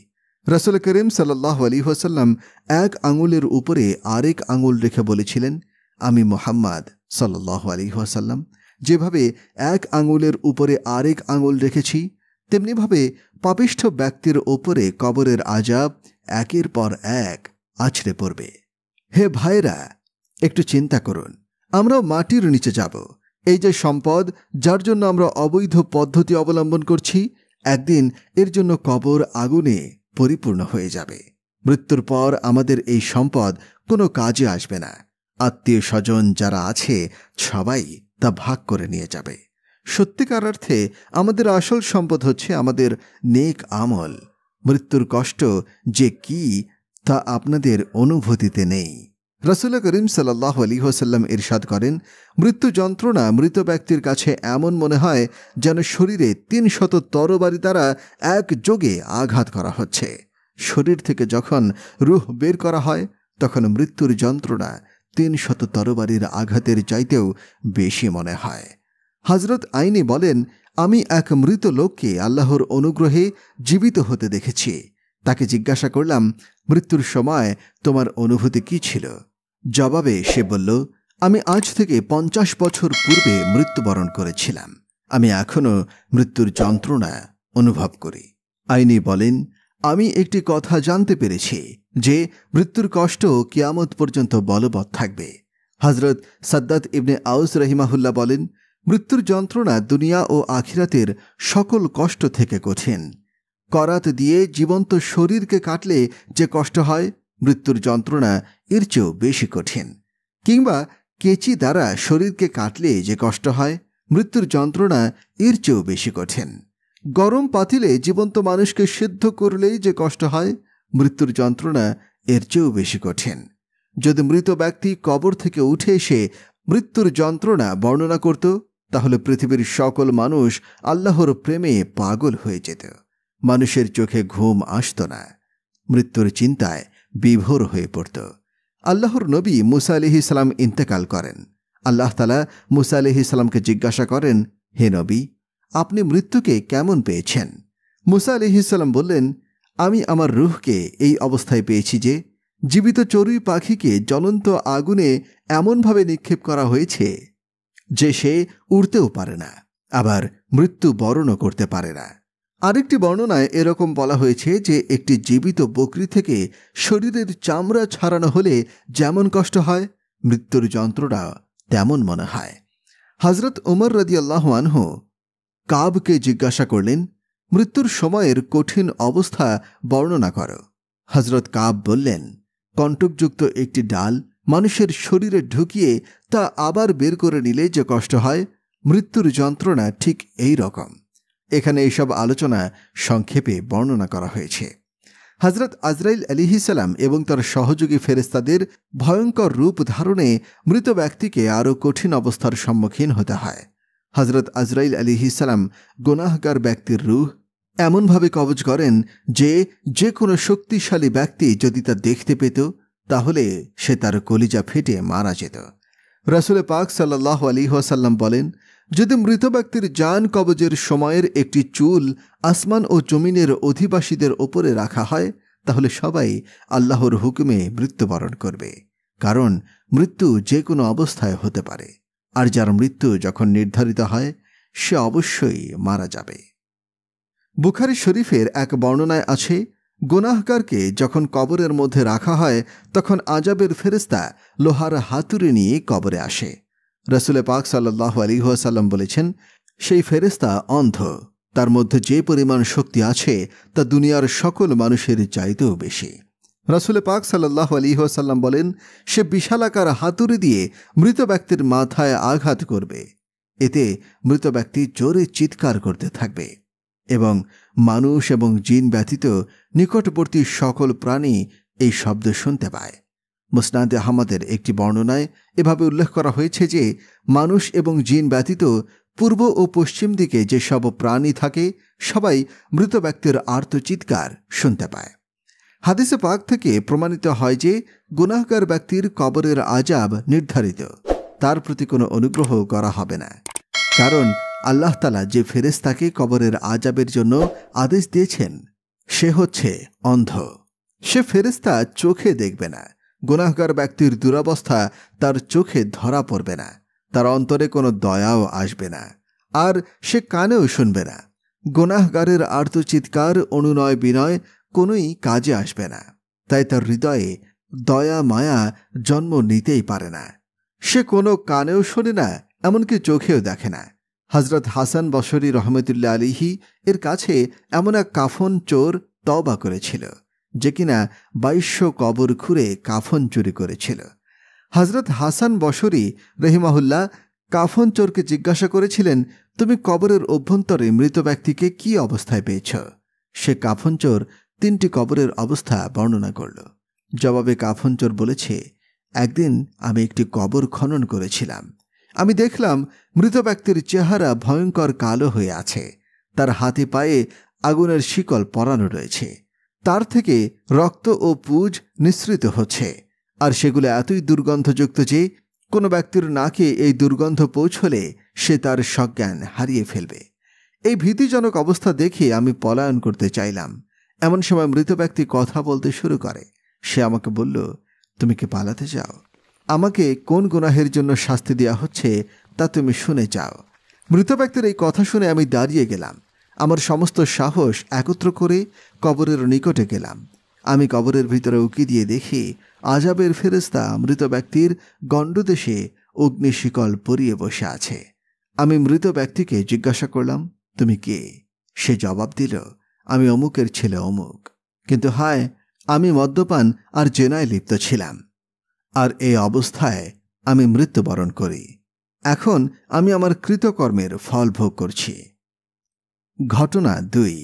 রাসূল করিম সাল্লাল্লাহু আলাইহি ওয়াসাল্লাম 1 আঙুলের উপরে আরেক আঙুল রেখে বলেছিলেন, আমি মুহাম্মদ সাল্লাল্লাহু আলাইহি ওয়াসাল্লাম যেভাবে 1 আঙুলের উপরে আরেক আঙুল রেখেছি, তেমনিভাবে পাপিষ্ঠ ব্যক্তির ওপরে কবরের আযাব একের পর এক আছড়ে পড়বে। হে ভাইরা, একটু চিন্তা করুন, আমরাও মাটির নিচে যাব। এই যে সম্পদ, যার জন্য আমরা অবৈধ পদ্ধতি অবলম্বন করছি, একদিন এর জন্য কবর আগুনে পরিপূর্ণ হয়ে যাবে। মৃত্যুর পর আমাদের এই সম্পদ কোনো কাজে আসবে না। আত্মীয় স্বজন যারা আছে সবাই তা ভাগ করে নিয়ে যাবে। সত্যিকার অর্থে আমাদের আসল সম্পদ হচ্ছে আমাদের নেক আমল। মৃত্যুর কষ্ট যে কি তা আপনাদের অনুভূতিতে নেই। রাসূল করিম সাল্লাল্লাহু আলাইহি ওয়াসাল্লাম ইরশাদ করেন, মৃত্যু যন্ত্রণা মৃত ব্যক্তির কাছে এমন মনে হয় যেন শরীরে 300 তরবারি দ্বারা একযোগে আঘাত করা হচ্ছে। শরীর থেকে যখন রূহ বের করা হয়, তখন মৃত্যুর যন্ত্রণা 300 তরবারির আঘাতের চাইতেও বেশি মনে হয়। হযরত আইনি বলেন, আমি এক মৃত লোককে আল্লাহর অনুগ্রহে জীবিত হতে দেখেছি। তাকে জিজ্ঞাসা করলাম, মৃত্যুর সময় তোমার অনুভূতি কি ছিল? জবাবে সে বলল, আমি আজ থেকে 50 বছর পূর্বে মৃত্যুবরণ করেছিলাম। আমি এখনো মৃত্যুর যন্ত্রণা অনুভব করি। আইনি বলেন, আমি একটি কথা জানতে পেরেছি যে মৃত্যুর কষ্ট কিয়ামত পর্যন্ত বলবৎ থাকবে। হযরত সাদ্দাত ইবনে আউস রাহিমাহুল্লাহ বলেন, মৃত্যুর যন্ত্রণা দুনিয়া ও আখিরাতের সকল কষ্ট থেকে কঠিন। করাত দিয়ে জীবন্ত শরীরকে কাটলে যে কষ্ট হয়, মৃত্যুর যন্ত্রণা এর চেয়েও বেশি কঠিন। কিংবা কেচি দ্বারা শরীরকে কাটলে যে কষ্ট হয়, মৃত্যুর যন্ত্রণা এর চেয়েও বেশি কঠিন। গরম পাতিলে জীবন্ত মানুষকে সিদ্ধ করলেই যে কষ্ট হয়, মৃত্যুর যন্ত্রণা এর চেয়েও বেশি কঠিন। যদি মৃত ব্যক্তি কবর থেকে উঠে এসে মৃত্যুর যন্ত্রণা বর্ণনা করত, তাহলে পৃথিবীর সকল মানুষ আল্লাহর প্রেমে পাগল হয়ে যেত। মানুষের চোখে ঘুম আসত না, মৃত্যুর চিন্তায় বিভোর হয়ে পড়ত। আল্লাহর নবী মুসা আলাইহিস সালাম ইন্তেকাল করেন। আল্লাহ তাআলা মুসা আলাইহিস সালামকে জিজ্ঞাসা করেন, হে নবী, আপনি মৃত্যুকে কেমন পেয়েছেন? মুসা আলাইহিস সালাম বললেন, আমি আমার রূহকে এই অবস্থায় পেয়েছি যে জীবিত চড়ুই পাখিকে জ্বলন্ত আগুনে এমনভাবে নিক্ষেপ করা হয়েছে যে সে উড়তেও পারে না। আবার মৃত্যু বরণও করতে পারে না। আরেকটি বর্ণনায় এরকম বলা হয়েছে যে একটি জীবিত বকরি থেকে শরীরের চামড়া ছাড়ানো হলে যেমন কষ্ট হয়, মৃত্যুর যন্ত্রণা তেমন মনে হয়। হযরত উমর রাদিয়াল্লাহু আনহু কাবকে জিজ্ঞাসা করলেন, মৃত্যুর সময়ের কঠিন অবস্থা বর্ণনা করো। হযরত কাব বললেন, কণ্টকযুক্ত একটি ডাল মানুষের শরীরে ঢুকিয়ে তা আবার বের করে নিলে যে কষ্ট হয়, মৃত্যুর যন্ত্রণা ঠিক এই রকম। এখানে এইসব আলোচনা সংক্ষেপে বর্ণনা করা হয়েছে। হযরত আজরাইল আলাইহিসসালাম এবং তার সহযোগী ফেরেশতাদের ভয়ঙ্কর রূপ ধারণে মৃত ব্যক্তিকে আরও কঠিন অবস্থার সম্মুখীন হতে হয়। হযরত আজরাইল আলাইহিসসালাম গুনাহগার ব্যক্তির রূহ এমনভাবে কবজ করেন যে কোনো শক্তিশালী ব্যক্তি যদি তা দেখতে পেত তাহলে সে তার কলিজা ফেটে মারা যেত। রাসূল পাক সাল্লাল্লাহু আলাইহি ওয়াসাল্লাম বলেন, যদি মৃত ব্যক্তির জান কবজের সময়ের একটি চুল আসমান ও জমিনের অধিবাসীদের ওপরে রাখা হয় তাহলে সবাই আল্লাহর হুকুমে মৃত্যুবরণ করবে, কারণ মৃত্যু যে কোনো অবস্থায় হতে পারে, আর যার মৃত্যু যখন নির্ধারিত হয় সে অবশ্যই মারা যাবে। বুখারী শরীফের এক বর্ণনায় আছে, গুনাহগারকে যখন কবরের মধ্যে রাখা হয় তখন আযাবের ফেরেশতা লোহার হাতুড়ি নিয়ে কবরে আসে। রাসূল পাক সাল্লাল্লাহু আলাইহি ওয়াসাল্লাম বলেছেন, সেই ফেরেশতা অন্ধ, তার মধ্যে যে পরিমাণ শক্তি আছে তা দুনিয়ার সকল মানুষের চাইতেও বেশি। রাসূল পাক সাল্লাল্লাহু আলাইহি ওয়াসাল্লাম বলেন, সে বিশালাকার হাতুড়ি দিয়ে মৃত ব্যক্তির মাথায় আঘাত করবে। এতে মৃত ব্যক্তি জোরে চিৎকার করতে থাকবে এবং মানুষ এবং জিন ব্যতীত নিকটবর্তী সকল প্রাণী এই শব্দ শুনতে পায়। মুসনাদে আহমদের একটি বর্ণনায় এভাবে উল্লেখ করা হয়েছে যে মানুষ এবং জিন ব্যতীত পূর্ব ও পশ্চিম দিকে যেসব প্রাণী থাকে সবাই মৃত ব্যক্তির আর্তচিৎকার শুনতে পায়। হাদিসে পাক থেকে প্রমাণিত হয় যে গুনাহগার ব্যক্তির কবরের আযাব নির্ধারিত, তার প্রতি কোনো অনুগ্রহ করা হবে না, কারণ আল্লাহ তাআলা যে ফেরেশতাকে কবরের আযাবের জন্য আদেশ দিয়েছেন সে হচ্ছে অন্ধ। সে ফেরেশতা চোখে দেখবে না, গুনাহগার ব্যক্তির দুরবস্থা তার চোখে ধরা পড়বে না, তার অন্তরে কোনো দয়াও আসবে না, আর সে কানেও শুনবে না। গুনাহগারের আর্তচিৎকার অনুনয় বিনয় কোনোই কাজে আসবে না, তাই তার হৃদয়ে দয়া মায়া জন্ম নিতেই পারে না। সে কোনো কানেও শোনে না, এমনকি চোখেও দেখে না। হযরত হাসান বসরি রহমতুল্লাহ আলাইহি এর কাছে এমন এক কাফন চোর তওবা করেছিল যে কিনা 2200 কবর খুঁড়ে কাফন চুরি করেছিল। হযরত হাসান বসরি রহিমাহুল্লাহ কাফন চোরকে জিজ্ঞাসা করেছিলেন, তুমি কবরের অভ্যন্তরে মৃত ব্যক্তিকে কি অবস্থায় পেয়েছ? সে কাফন চোর 3টি কবরের অবস্থা বর্ণনা করল। জবাবে কাফন চোর বলেছে, একদিন আমি একটি কবর খনন করেছিলাম। আমি দেখলাম মৃত ব্যক্তির চেহারা ভয়ঙ্কর কালো হয়ে আছে, তার হাতে পায়ে আগুনের শিকল পরানো রয়েছে, তার থেকে রক্ত ও পুজ নিঃসৃত হচ্ছে, আর সেগুলো এতই দুর্গন্ধযুক্ত যে কোনো ব্যক্তির নাকে এই দুর্গন্ধ পৌঁছলে সে তার সজ্ঞান হারিয়ে ফেলবে। এই ভীতিজনক অবস্থা দেখে আমি পলায়ন করতে চাইলাম। এমন সময় মৃত ব্যক্তি কথা বলতে শুরু করে। সে আমাকে বলল, তুমি কি পালাতে চাও? আমাকে কোন গুনাহের জন্য শাস্তি দেওয়া হচ্ছে তা তুমি শুনে যাও। মৃত ব্যক্তির এই কথা শুনে আমি দাঁড়িয়ে গেলাম। আমার সমস্ত সাহস একত্র করে কবরের নিকটে গেলাম। আমি কবরের ভিতরে উকি দিয়ে দেখি আযাবের ফেরেশতা মৃত ব্যক্তির গণ্ডদেশে অগ্নিশিকল পরিয়ে বসে আছে। আমি মৃত ব্যক্তিকে জিজ্ঞাসা করলাম, তুমি কে? সে জবাব দিল, আমি অমুকের ছেলে অমুক, কিন্তু হায়, আমি মদ্যপান আর জেনায় লিপ্ত ছিলাম, আর এই অবস্থায় আমি মৃত্যুবরণ করি। এখন আমি আমার কৃতকর্মের ফল ভোগ করছি। ঘটনা 2।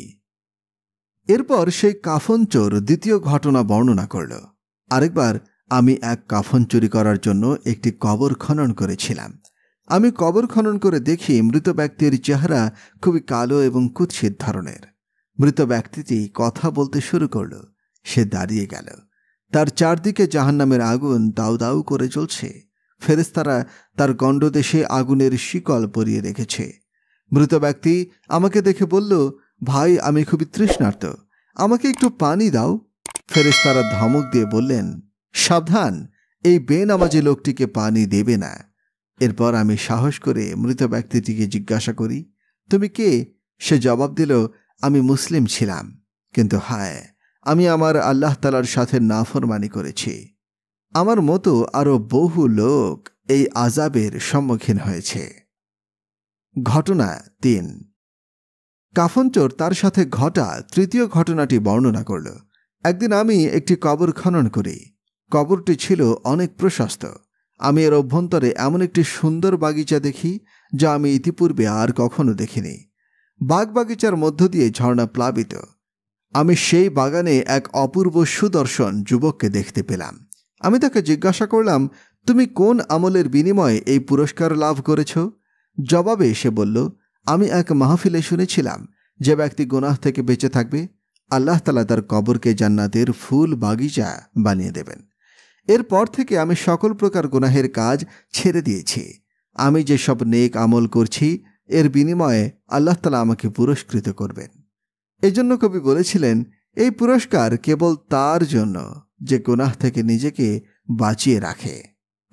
এরপর সেই কাফন চোর দ্বিতীয় ঘটনা বর্ণনা করল। আরেকবার আমি এক কাফন চুরি করার জন্য একটি কবর খনন করেছিলাম। আমি কবর খনন করে দেখি মৃত ব্যক্তির চেহারা খুবই কালো এবং কুৎসিত ধরনের। মৃত ব্যক্তিটি কথা বলতে শুরু করল। সে দাঁড়িয়ে গেল। তার চারদিকে জাহান্নামের আগুন দাউ দাউ করে জ্বলছে। ফেরেশতারা তার গণ্ডদেশে আগুনের শিকল পরিয়ে রেখেছে। মৃত ব্যক্তি আমাকে দেখে বলল, ভাই, আমি খুবই তৃষ্ণার্ত, আমাকে একটু পানি দাও। ফেরেশতারা ধমক দিয়ে বললেন, সাবধান, এই বেনামাজি লোকটিকে পানি দেবে না। এরপর আমি সাহস করে মৃত ব্যক্তিটিকে জিজ্ঞাসা করি, তুমি কে? সে জবাব দিল, আমি মুসলিম ছিলাম, কিন্তু হায়, আমি আমার আল্লাহ তাআলার সাথে নাফরমানি করেছি। আমার মতো আরও বহু লোক এই আযাবের সম্মুখীন হয়েছে। ঘটনা ৩। কাফনচোর তার সাথে ঘটা তৃতীয় ঘটনাটি বর্ণনা করল। একদিন আমি একটি কবর খনন করি। কবরটি ছিল অনেক প্রশস্ত। আমি এর অভ্যন্তরে এমন একটি সুন্দর বাগিচা দেখি যা আমি ইতিপূর্বে আর কখনো দেখিনি। বাগবাগিচার মধ্য দিয়ে ঝর্ণা প্লাবিত। আমি সেই বাগানে এক অপূর্ব সুদর্শন যুবককে দেখতে পেলাম। আমি তাকে জিজ্ঞাসা করলাম, তুমি কোন আমলের বিনিময়ে এই পুরস্কার লাভ করেছ? জবাবে সে বলল, আমি এক মাহফিলে শুনেছিলাম যে ব্যক্তি গুনাহ থেকে বেঁচে থাকবে, আল্লাহ তাআলা তার কবরকে জান্নাতের ফুল বাগিচা বানিয়ে দেবেন। এরপর থেকে আমি সকল প্রকার গুনাহের কাজ ছেড়ে দিয়েছি। আমি যেসব নেক আমল করছি এর বিনিময়ে আল্লাহ তাআলা আমাকে পুরস্কৃত করবেন। এজন্য কবি বলেছিলেন, এই পুরস্কার কেবল তার জন্য যে গুনাহ থেকে নিজেকে বাঁচিয়ে রাখে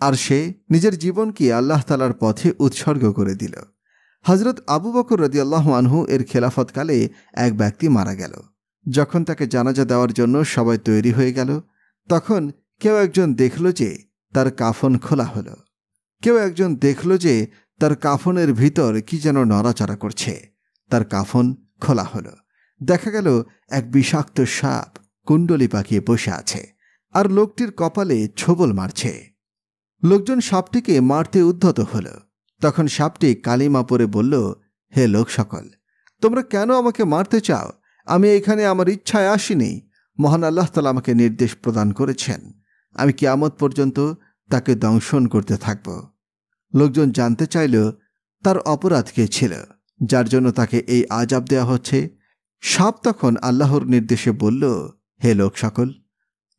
আর সে নিজের জীবনকে আল্লাহ তাআলার পথে উৎসর্গ করে দিল। হযরত আবু বকর রাদিয়াল্লাহু আনহু এর খেলাফতকালে এক ব্যক্তি মারা গেল। যখন তাকে জানাজা দেওয়ার জন্য সবাই তৈরি হয়ে গেল, তখন কেউ একজন দেখল যে তার কাফন খোলা হলো। কেউ একজন দেখল যে তার কাফনের ভিতর কি যেন নড়াচড়া করছে। তার কাফন খোলা হলো। দেখা গেল এক বিষাক্ত সাপ কুণ্ডলি পাকিয়ে বসে আছে আর লোকটির কপালে ছোবল মারছে। লোকজন সাপটিকে মারতে উদ্যত হল। তখন সাপটি কালিমা পড়ে বলল, হে লোক সকল, তোমরা কেন আমাকে মারতে চাও? আমি এখানে আমার ইচ্ছায় আসিনি। মহান আল্লাহ তাআলা আমাকে নির্দেশ প্রদান করেছেন। আমি কিয়ামত পর্যন্ত তাকে দংশন করতে থাকব। লোকজন জানতে চাইল তার অপরাধ কে ছিল যার জন্য তাকে এই আযাব দেওয়া হচ্ছে। সাপ তখন আল্লাহর নির্দেশে বলল, হে লোক সকল,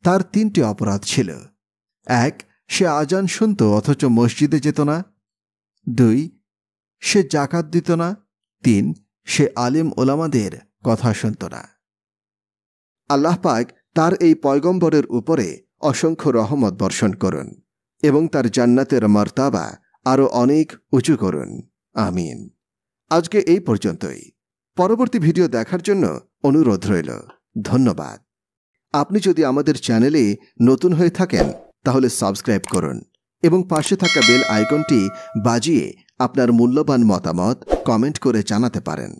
তার 3টি অপরাধ ছিল। 1, সে আজান শুনত অথচ মসজিদে যেত না। 2, সে যাকাত দিত না। 3, সে আলিম ওলামাদের কথা শুনত না। আল্লাহ পাক তার এই পয়গম্বরের উপরে অসংখ্য রহমত বর্ষণ করুন এবং তার জান্নাতের মর্তাবা আরও অনেক উঁচু করুন। আমিন। আজকে এই পর্যন্তই। পরবর্তী ভিডিও দেখার জন্য অনুরোধ রইল। ধন্যবাদ। আপনি যদি আমাদের চ্যানেলে নতুন হয়ে থাকেন তাহলে সাবস্ক্রাইব করুন এবং পাশে থাকা বেল আইকনটি বাজিয়ে আপনার মূল্যবান মতামত কমেন্ট করে জানাতে পারেন।